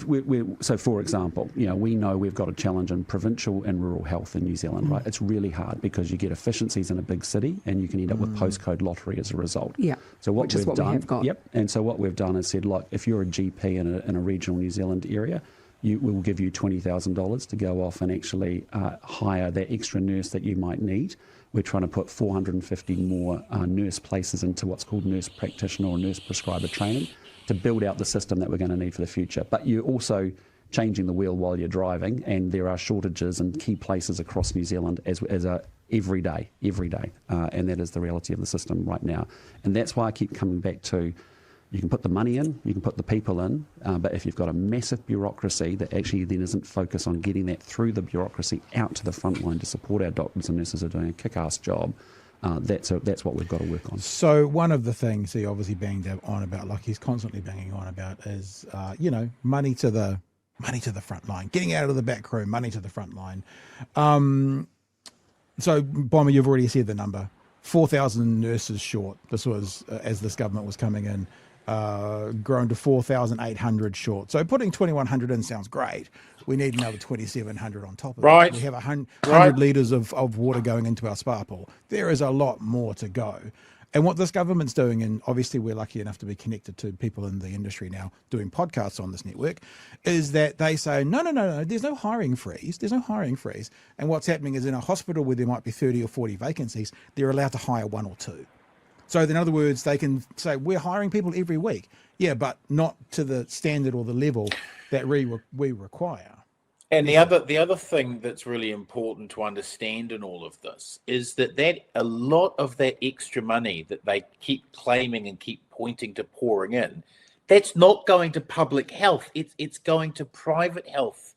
so for example, you know, we know we've got a challenge in provincial and rural health in New Zealand, right? It's really hard because you get efficiencies in a big city and you can end up with postcode lottery as a result. Yeah. So what which is what we have got. Yep. And so what we've done is said, look, if you're a GP in a regional New Zealand area, we will give you $20,000 to go off and actually hire that extra nurse that you might need. We're trying to put 450 more nurse places into what's called nurse practitioner or nurse prescriber training to build out the system that we're going to need for the future. But you're also changing the wheel while you're driving, and there are shortages in key places across New Zealand as every day, and that is the reality of the system right now. And that's why I keep coming back to, You can put the money in, you can put the people in, but if you've got a massive bureaucracy that actually then isn't focused on getting that through the bureaucracy out to the front line to support our doctors and nurses who are doing a kick-ass job, that's what we've got to work on. So one of the things he obviously banged on about, like he's constantly banging on about, is money to the front line, getting out of the back room, money to the front line. So Bomber, you've already said the number. 4,000 nurses short. This was as this government was coming in, grown to 4,800 short. So putting 2,100 in sounds great. We need another 2,700 on top of Right. it. We have 100 litres of water going into our spa pool. There is a lot more to go. And what this government's doing, and obviously we're lucky enough to be connected to people in the industry now doing podcasts on this network, is that they say, no, there's no hiring freeze. There's no hiring freeze. And what's happening is in a hospital where there might be 30 or 40 vacancies, they're allowed to hire 1 or 2. So in other words, they can say, we're hiring people every week. Yeah, but not to the standard or the level that we require. And the other thing that's really important to understand in all of this is that a lot of that extra money that they keep claiming and keep pointing to pouring in, that's not going to public health. It's going to private health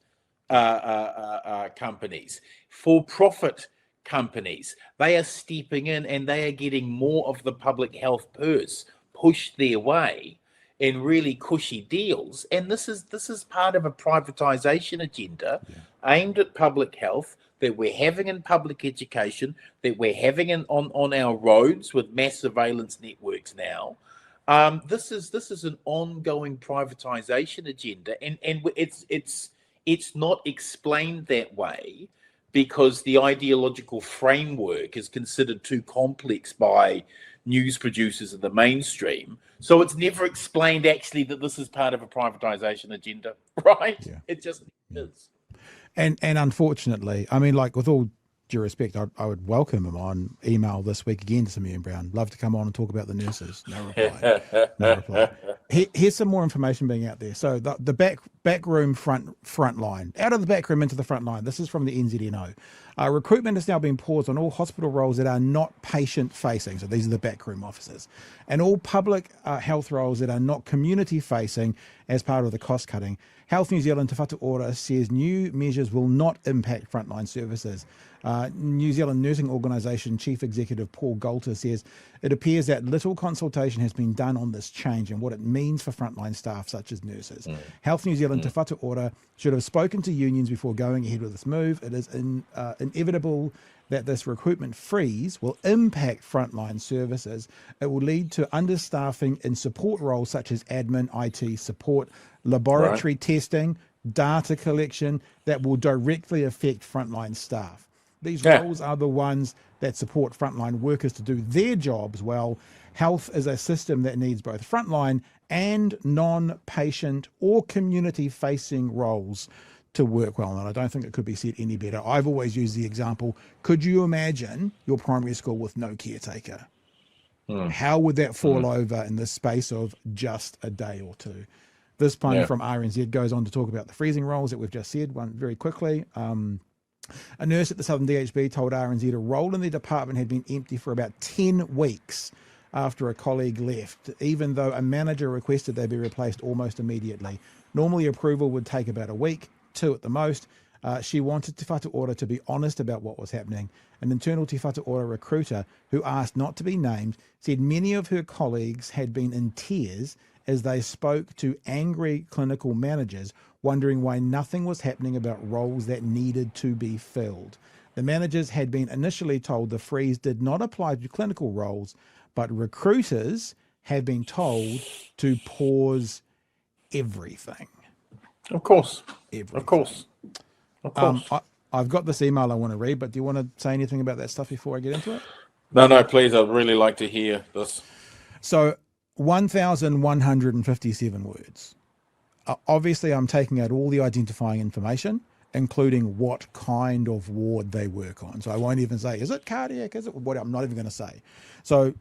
companies, for-profit companies. They are stepping in and they are getting more of the public health purse pushed their way in really cushy deals. And this is part of a privatization agenda aimed at public health that we're having in public education, that we're having on our roads with mass surveillance networks now. This is an ongoing privatization agenda, and it's not explained that way because the ideological framework is considered too complex by news producers in the mainstream. So it's never explained actually that this is part of a privatization agenda, right? Yeah. It just is. And unfortunately, I mean, like with all due respect, I would welcome him on email this week again to Simeon Brown. Love to come on and talk about the nurses. No reply. No reply. Here's some more information being out there. So the back room front line, out of the back room into the front line. This is from the NZNO. Recruitment has now been paused on all hospital roles that are not patient facing. So these are the backroom officers, and all public health roles that are not community facing as part of the cost cutting. Health New Zealand Te Whatu Ora says new measures will not impact frontline services. New Zealand Nursing Organisation Chief Executive Paul Golter says it appears that little consultation has been done on this change and what it means for frontline staff such as nurses. Health New Zealand Te Whatu Ora should have spoken to unions before going ahead with this move. It is inevitable that this recruitment freeze will impact frontline services. It will lead to understaffing in support roles such as admin, IT support, laboratory testing, data collection that will directly affect frontline staff. These roles are the ones that support frontline workers to do their jobs well. Health is a system that needs both frontline and non-patient or community-facing roles to work well. And I don't think it could be said any better. I've always used the example, could you imagine your primary school with no caretaker? How would that fall over in the space of just a day or two? This poem from RNZ goes on to talk about the freezing roles that we've just said, one very quickly. A nurse at the Southern DHB told RNZ a role in their department had been empty for about 10 weeks after a colleague left, even though a manager requested they be replaced almost immediately. Normally approval would take about a week, 2 at the most. She wanted Te Whatu Ora to be honest about what was happening. An internal Te Whatu Ora recruiter who asked not to be named said many of her colleagues had been in tears as they spoke to angry clinical managers, wondering why nothing was happening about roles that needed to be filled. The managers had been initially told the freeze did not apply to clinical roles, but recruiters have been told to pause everything. Of course. Everything. Of course. Of course. I've got this email I want to read, but do you want to say anything about that stuff before I get into it? No, please. I'd really like to hear this. So 1,157 words. Obviously, I'm taking out all the identifying information, including what kind of ward they work on. So I won't even say, is it cardiac? Is it what? I'm not even going to say. So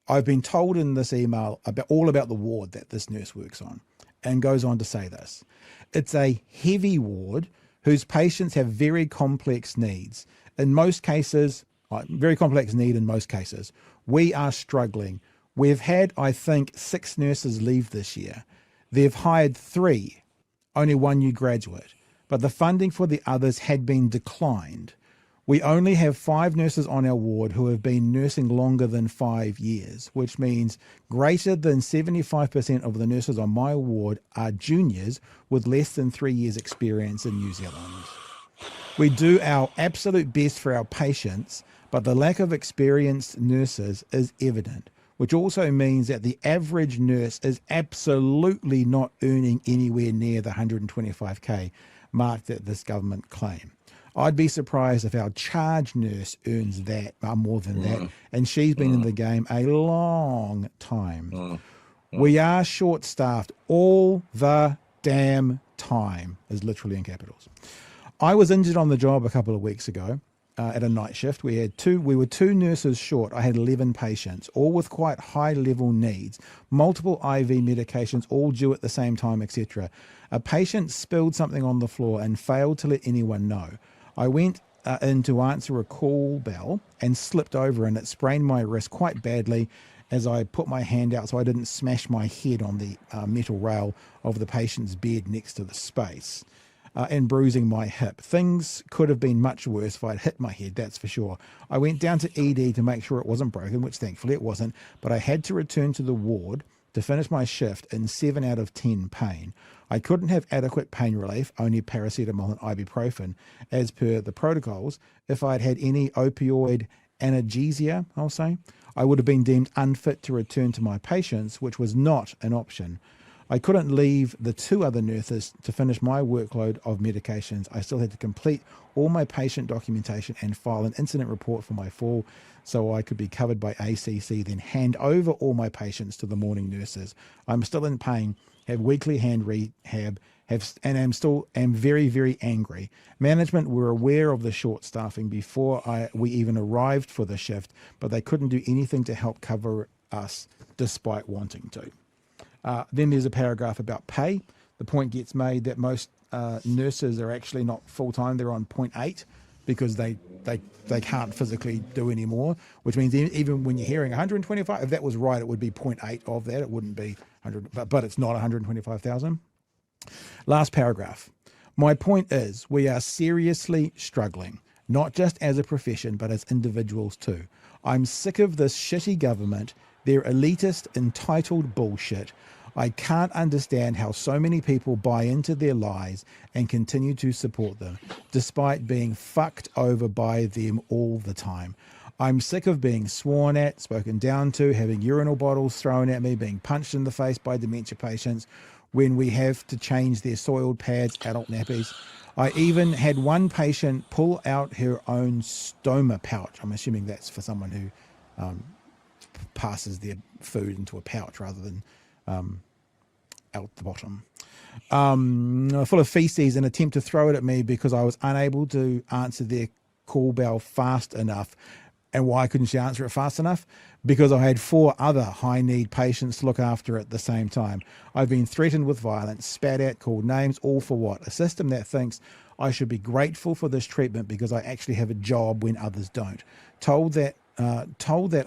I've been told in this email all about the ward that this nurse works on, and goes on to say this. It's a heavy ward whose patients have very complex needs. In most cases, very complex need in most cases. We are struggling. We've had, I think, 6 nurses leave this year. They've hired 3, only 1 new graduate, but the funding for the others had been declined. We only have 5 nurses on our ward who have been nursing longer than 5 years, which means greater than 75% of the nurses on my ward are juniors with less than 3 years experience in New Zealand. We do our absolute best for our patients, but the lack of experienced nurses is evident, which also means that the average nurse is absolutely not earning anywhere near the 125k mark that this government claim. I'd be surprised if our charge nurse earns that, more than that, and she's been in the game a long time. We are short-staffed all the damn time, is literally in capitals. I was injured on the job a couple of weeks ago at a night shift. We were 2 nurses short. I had 11 patients, all with quite high-level needs, multiple IV medications, all due at the same time, etc. A patient spilled something on the floor and failed to let anyone know. I went in to answer a call bell and slipped over, and it sprained my wrist quite badly as I put my hand out so I didn't smash my head on the metal rail of the patient's bed next to the space, and bruising my hip. Things could have been much worse if I'd hit my head, that's for sure. I went down to ED to make sure it wasn't broken, which thankfully it wasn't, but I had to return to the ward to finish my shift in 7 out of 10 pain. I couldn't have adequate pain relief, only paracetamol and ibuprofen, as per the protocols. If I'd had any opioid analgesia, I'll say, I would have been deemed unfit to return to my patients, which was not an option. I couldn't leave the 2 other nurses to finish my workload of medications. I still had to complete all my patient documentation and file an incident report for my fall so I could be covered by ACC, then hand over all my patients to the morning nurses. I'm still in pain, have weekly hand rehab, and am very, very angry. Management were aware of the short staffing before we even arrived for the shift, but they couldn't do anything to help cover us despite wanting to. Then there's a paragraph about pay. The point gets made that most nurses are actually not full-time. They're on 0.8 because they can't physically do any more, which means even when you're hearing 125, if that was right, it would be 0.8 of that. It wouldn't be 100, but it's not 125,000. Last paragraph. My point is we are seriously struggling, not just as a profession, but as individuals too. I'm sick of this shitty government, their elitist, entitled bullshit. I can't understand how so many people buy into their lies and continue to support them, despite being fucked over by them all the time. I'm sick of being sworn at, spoken down to, having urinal bottles thrown at me, being punched in the face by dementia patients when we have to change their soiled pads, adult nappies. I even had one patient pull out her own stoma pouch. I'm assuming that's for someone who passes their food into a pouch rather than out the bottom, full of feces, and attempt to throw it at me because I was unable to answer their call bell fast enough. And why couldn't she answer it fast enough? Because I had 4 other high-need patients to look after at the same time. I've been threatened with violence, spat at, called names, all for what? A system that thinks I should be grateful for this treatment because I actually have a job when others don't. Told that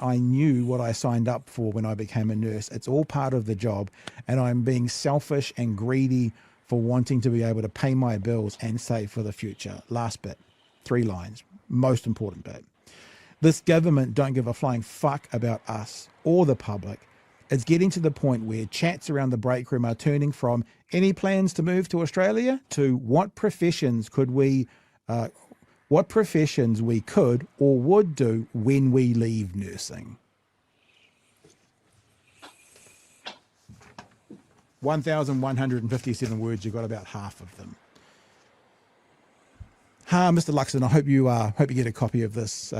I knew what I signed up for when I became a nurse. It's all part of the job, and I'm being selfish and greedy for wanting to be able to pay my bills and save for the future. Last bit, 3 lines, most important bit. This government don't give a flying fuck about us or the public. It's getting to the point where chats around the break room are turning from any plans to move to Australia to what professions we could or would do when we leave nursing. 1,157 words, you got about half of them. Mr. Luxon, I hope you get a copy of this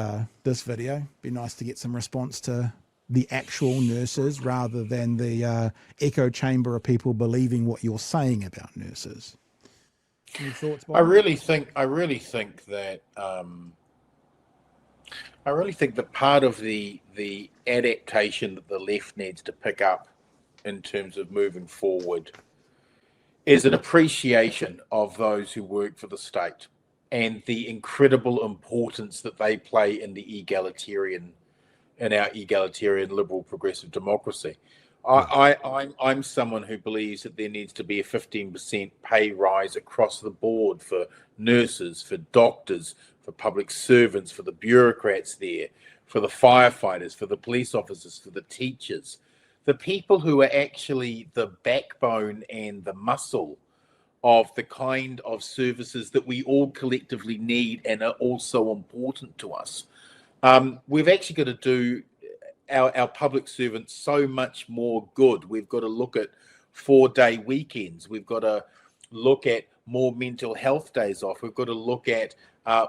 video. Be nice to get some response to the actual nurses rather than the echo chamber of people believing what you're saying about nurses. Any thoughts, Bob? I really think that part of the adaptation that the left needs to pick up in terms of moving forward is an appreciation of those who work for the state and the incredible importance that they play in the egalitarian in our egalitarian, liberal, progressive democracy. I'm someone who believes that there needs to be a 15% pay rise across the board for nurses, for doctors, for public servants, for the bureaucrats there, for the firefighters, for the police officers, for the teachers, the people who are actually the backbone and the muscle of the kind of services that we all collectively need and are also important to us. We've actually got to do our public servants so much more good. We've got to look at 4-day weekends. We've got to look at more mental health days off. We've got to look at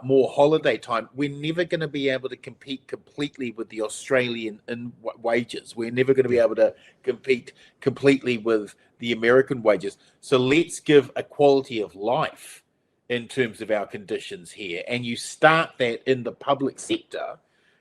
more holiday time. We're never going to be able to compete completely with the Australian wages. We're never going to be able to compete completely with the American wages. So let's give a quality of life in terms of our conditions here. And you start that in the public sector,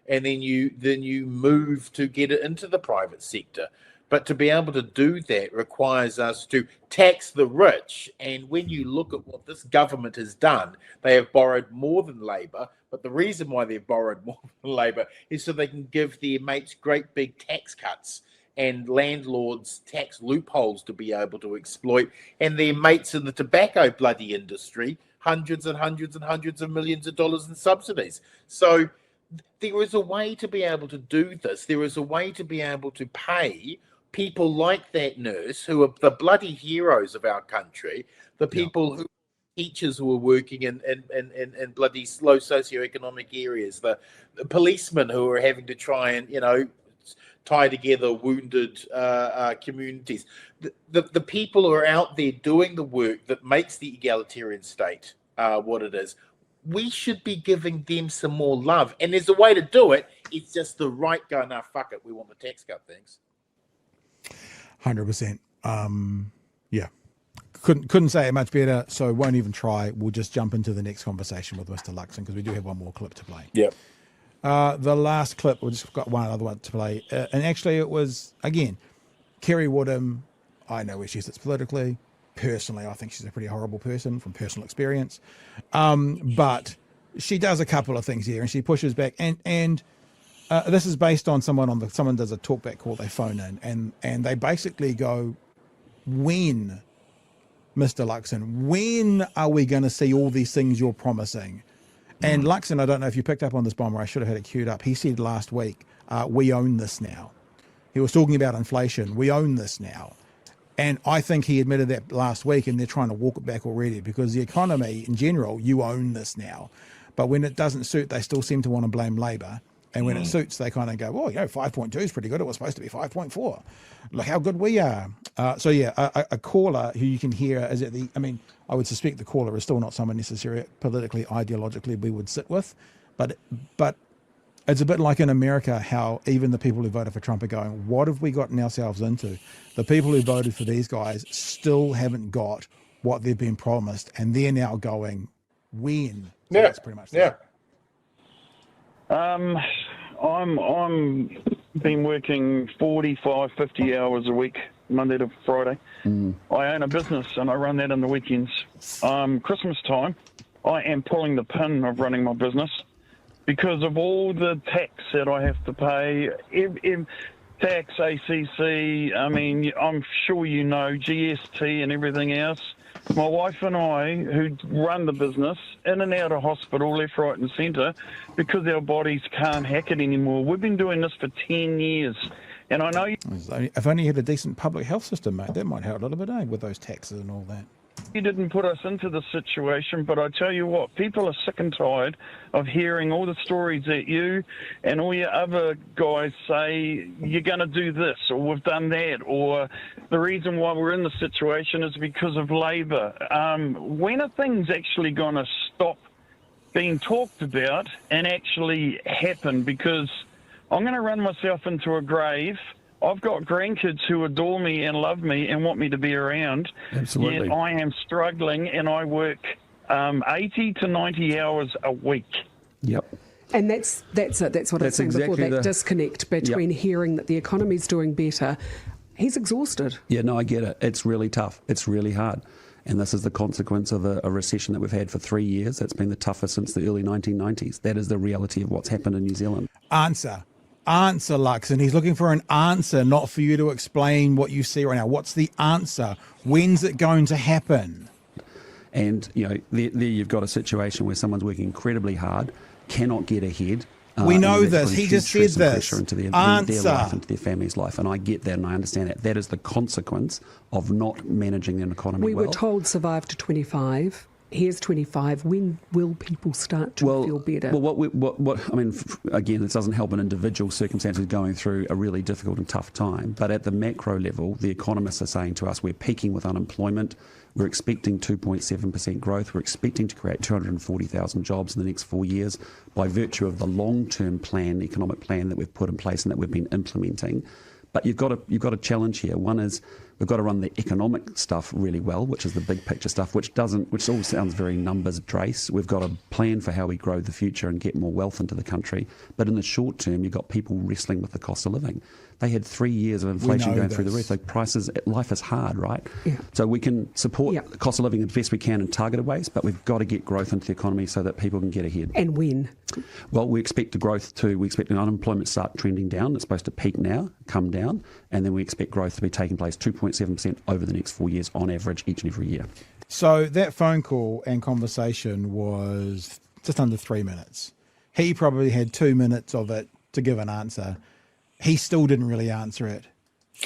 and then you move to get it into the private sector. But to be able to do that requires us to tax the rich. And when you look at what this government has done, they have borrowed more than Labor. But the reason why they've borrowed more than Labor is so they can give their mates great big tax cuts and landlords tax loopholes to be able to exploit, and their mates in the tobacco bloody industry hundreds and hundreds and hundreds of millions of dollars in subsidies. So there is a way to be able to do this. There is a way to be able to pay people like that nurse who are the bloody heroes of our country, the people who teachers who are working in bloody low socioeconomic areas, the policemen who are having to try and, tie together wounded communities, the people who are out there doing the work that makes the egalitarian state what it is. We should be giving them some more love. And there's a way to do it. It's just the right go, nah, fuck it. We want the tax cut, thanks. 100%. Yeah. Couldn't say it much better, so won't even try. We'll just jump into the next conversation with Mr. Luxon because we do have one more clip to play. Yep. The last clip, we've just got one other one to play. And actually it was, again, Kerry Woodham. I know where she sits politically. Personally, I think she's a pretty horrible person from personal experience. But she does a couple of things here and she pushes back. And this is based on someone does a talkback call, they phone in and they basically go, when, Mr. Luxon, when are we going to see all these things you're promising? And Luxon, I don't know if you picked up on this, Bomber, I should have had it queued up. He said last week, we own this now. He was talking about inflation. We own this now. And I think he admitted that last week, and they're trying to walk it back already because the economy in general, you own this now. But when it doesn't suit, they still seem to want to blame Labor. And when it suits, they kind of go, well, 5.2 is pretty good. It was supposed to be 5.4. Look how good we are. A caller who you can hear is I would suspect the caller is still not someone necessarily politically, ideologically we would sit with. But it's a bit like in America how even the people who voted for Trump are going, what have we gotten ourselves into? The people who voted for these guys still haven't got what they've been promised. And they're now going, when? So that's pretty much that. I'm been working 45, 50 hours a week, Monday to Friday. I own a business and I run that in the weekends. Christmas time, I am pulling the pin of running my business because of all the tax that I have to pay. Tax, ACC, I'm sure you know, GST and everything else. My wife and I, who run the business, in and out of hospital, left, right and centre, because our bodies can't hack it anymore. We've been doing this for 10 years. And I know... If only you had a decent public health system, mate, that might help a little bit, with those taxes and all that. You didn't put us into this situation, but I tell you what, people are sick and tired of hearing all the stories that you and all your other guys say, you're going to do this, or we've done that, or the reason why we're in the situation is because of Labor. When are things actually going to stop being talked about and actually happen? Because I'm going to run myself into a grave. I've got grandkids who adore me and love me and want me to be around. Absolutely. Yet I am struggling and I work 80 to 90 hours a week. Yep. And that's it. That's what I was saying before, that disconnect between hearing that the economy's doing better. He's exhausted. Yeah, no, I get it. It's really tough. It's really hard. And this is the consequence of a recession that we've had for 3 years. That's been the toughest since the early 1990s. That is the reality of what's happened in New Zealand. Answer. answer, Luxon. He's looking for an answer, not for you to explain what you see right now. What's the answer? When's it going to happen? And, you know, there you've got a situation where someone's working incredibly hard, cannot get ahead. We know and this. that's He putting just huge said stress and this. pressure into their Answer. life, into their family's life. And I get that and I understand that. That is the consequence of not managing an economy We well. were told survive to 25. Here's 25. When will people start to feel better? Well, what I mean, again, this doesn't help an individual circumstances going through a really difficult and tough time. But at the macro level, the economists are saying to us, we're peaking with unemployment. We're expecting 2.7% growth. We're expecting to create 240,000 jobs in the next 4 years by virtue of the long-term plan, economic plan that we've put in place and that we've been implementing. But you've got a challenge here. One is we've got to run the economic stuff really well, which is the big picture stuff, which all sounds very numbers based. We've got a plan for how we grow the future and get more wealth into the country. But in the short term, you've got people wrestling with the cost of living. They had 3 years of inflation going through the roof. Like prices, life is hard, right? Yeah. So we can support the cost of living as best we can in targeted ways, but we've got to get growth into the economy so that people can get ahead. And when? Well, we expect an unemployment to start trending down. It's supposed to peak now, come down, and then we expect growth to be taking place 2.7% over the next 4 years on average each and every year. So that phone call and conversation was just under 3 minutes. He probably had 2 minutes of it to give an answer. He still didn't really answer it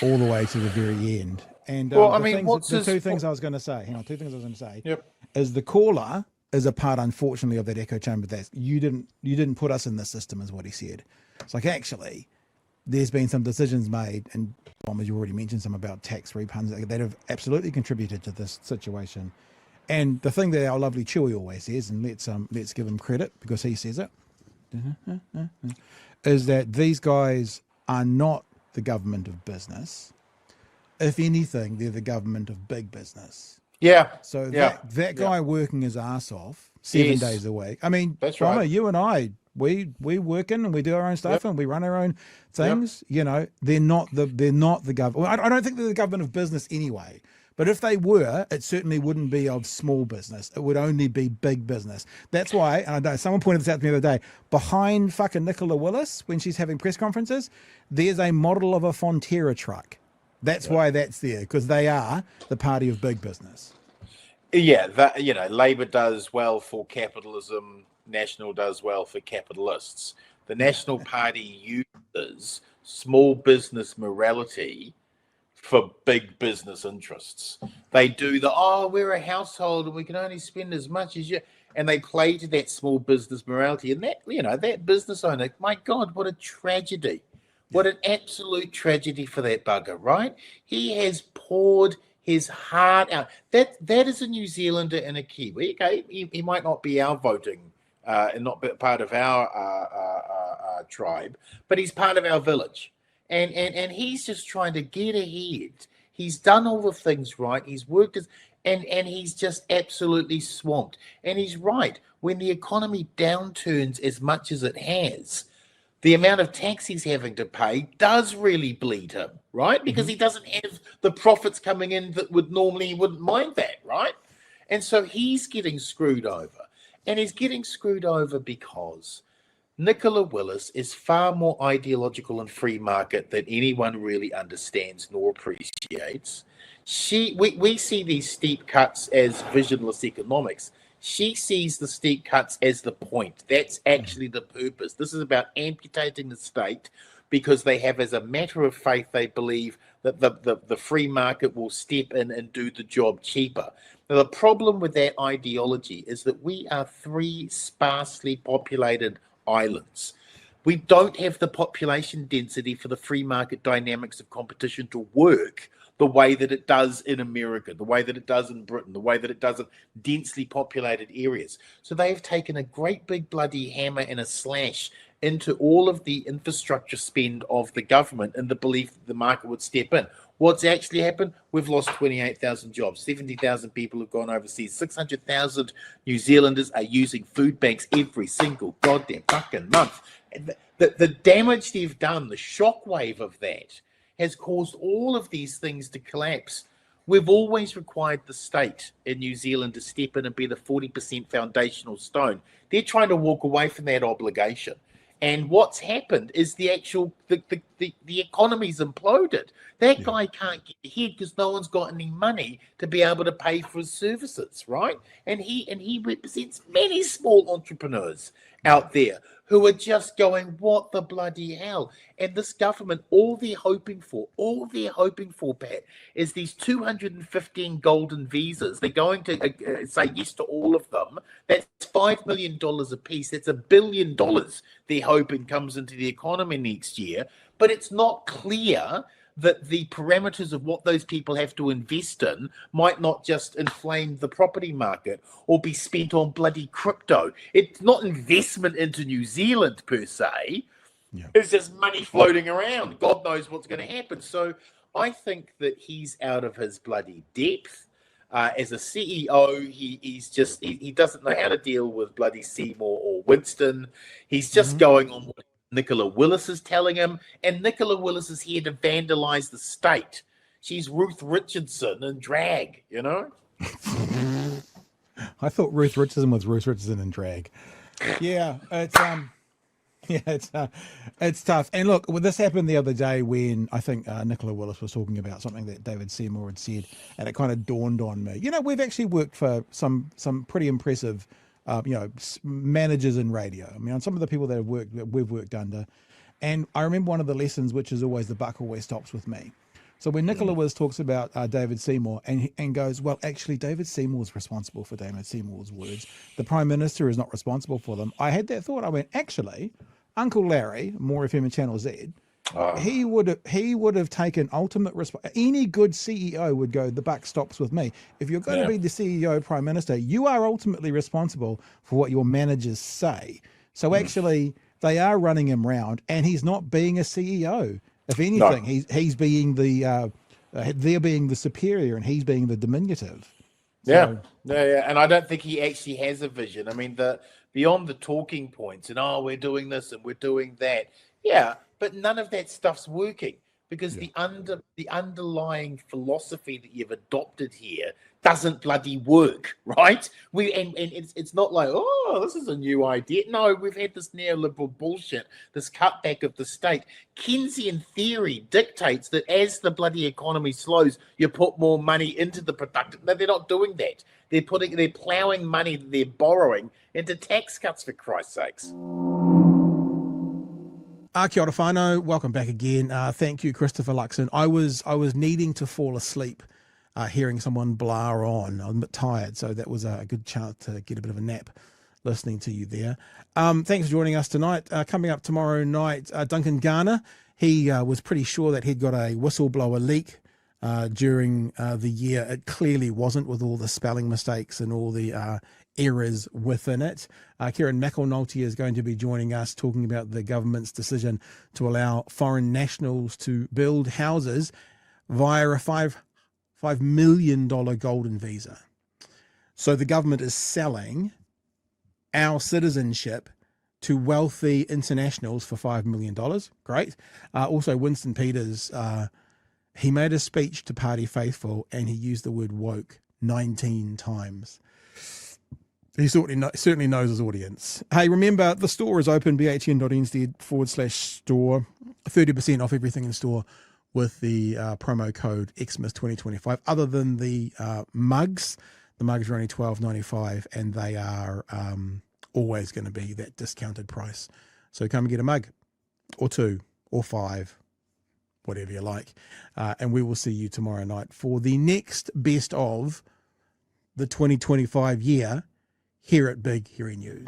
all the way to the very end. And two things I was going to say. Yep. Is the caller is a part, unfortunately, of that echo chamber that you didn't put us in the system, is what he said. It's like, actually, there's been some decisions made, and as you already mentioned, some about tax refunds that have absolutely contributed to this situation. And the thing that our lovely Chewy always says, and let's give him credit because he says it, is that these guys are not the government of business. If anything, they're the government of big business. Yeah. So that guy working his ass off 7 days a week. I mean, that's Rama, right. you and I, we work in and we do our own stuff and we run our own things. You know, they're not the government. Well, I don't think they're the government of business anyway. But if they were, it certainly wouldn't be of small business. It would only be big business. That's why, and I know someone pointed this out to me the other day, behind fucking Nicola Willis, when she's having press conferences, there's a model of a Fonterra truck. That's why that's there, because they are the party of big business. Yeah, Labour does well for capitalism. National does well for capitalists. The National Party uses small business morality for big business interests. They do we're a household and we can only spend as much as you, and they play to that small business morality. And that business owner, my God, what a tragedy. What an absolute tragedy for that bugger, right? He has poured his heart out. That is a New Zealander and a Kiwi. Okay, he might not be our voting and not be part of our tribe, but he's part of our village. And he's just trying to get ahead. He's done all the things right. He's worked and he's just absolutely swamped. And he's right. When the economy downturns as much as it has, the amount of tax he's having to pay does really bleed him, right? Because he doesn't have the profits coming in that he wouldn't mind that, right? And so he's getting screwed over. And he's getting screwed over because Nicola Willis is far more ideological and free market than anyone really understands nor appreciates. We see these steep cuts as visionless economics. She sees the steep cuts as the point. That's actually the purpose. This is about amputating the state because they have, as a matter of faith, they believe that the free market will step in and do the job cheaper. Now, the problem with that ideology is that we are 3 sparsely populated islands. We don't have the population density for the free market dynamics of competition to work the way that it does in America, the way that it does in Britain, the way that it does in densely populated areas. So they've taken a great big bloody hammer and a slash into all of the infrastructure spend of the government in the belief that the market would step in. What's actually happened? We've lost 28,000 jobs. 70,000 people have gone overseas. 600,000 New Zealanders are using food banks every single goddamn fucking month. The damage they've done, the shockwave of that, has caused all of these things to collapse. We've always required the state in New Zealand to step in and be the 40% foundational stone. They're trying to walk away from that obligation. And what's happened is the economy's imploded. That guy can't get ahead because no one's got any money to be able to pay for his services, right? And he represents many small entrepreneurs out there who are just going, what the bloody hell? And this government, all they're hoping for, Pat, is these 215 golden visas. They're going to say yes to all of them. That's $5 million a piece. That's $1 billion they're hoping comes into the economy next year. But it's not clear that the parameters of what those people have to invest in might not just inflame the property market or be spent on bloody crypto. It's not investment into New Zealand per se. It's just money floating around. God knows what's going to happen. So I think that he's out of his bloody depth. As a CEO, he doesn't know how to deal with bloody Seymour or Winston. He's just going on what Nicola Willis is telling him, and Nicola Willis is here to vandalize the state. She's Ruth Richardson in drag, you know? I thought Ruth Richardson was Ruth Richardson in drag. Yeah, it's tough. And look, well, this happened the other day when I think Nicola Willis was talking about something that David Seymour had said, and it kind of dawned on me. You know, we've actually worked for some pretty impressive managers in radio. I mean, some of the people that we've worked under. And I remember one of the lessons, which is always the buck always stops with me. So when Nicola Willis talks about David Seymour and goes, well, actually, David Seymour's responsible for David Seymour's words. The Prime Minister is not responsible for them. I had that thought. I went, actually, Uncle Larry, More FM and Channel Z, he would have taken ultimate responsibility. Any good CEO would go, the buck stops with me. If you're going to be the CEO, Prime Minister, you are ultimately responsible for what your managers say. So actually, they are running him round, and he's not being a CEO. If anything, he's being they're being the superior, and he's being the diminutive. So, yeah, and I don't think he actually has a vision. I mean, beyond the talking points and we're doing this and we're doing that. Yeah. But none of that stuff's working because the underlying philosophy that you've adopted here doesn't bloody work, right? And it's not like, this is a new idea. No, we've had this neoliberal bullshit, this cutback of the state. Keynesian theory dictates that as the bloody economy slows, you put more money into the productive. No, they're not doing that. They're plowing money that they're borrowing into tax cuts, for Christ's sakes. Kia ora whānau, welcome back again. Thank you, Christopher Luxon. I was needing to fall asleep hearing someone blare on. I'm a bit tired, so that was a good chance to get a bit of a nap listening to you there. Thanks for joining us tonight. Coming up tomorrow night, Duncan Garner, he was pretty sure that he'd got a whistleblower leak during the year. It clearly wasn't, with all the spelling mistakes and all the errors within it. Kieran McElnulty is going to be joining us talking about the government's decision to allow foreign nationals to build houses via a $5 million golden visa. So the government is selling our citizenship to wealthy internationals for $5 million. Great. Also, Winston Peters, he made a speech to Party Faithful and he used the word woke 19 times. He certainly knows his audience. Hey, remember, the store is open, bhn.nz/store. 30% off everything in store with the promo code Xmas2025. Other than the mugs. The mugs are only $12.95 and they are always going to be that discounted price. So come and get a mug or 2 or 5, whatever you like. And we will see you tomorrow night for the next best of the 2025 year here at Big Hearing News.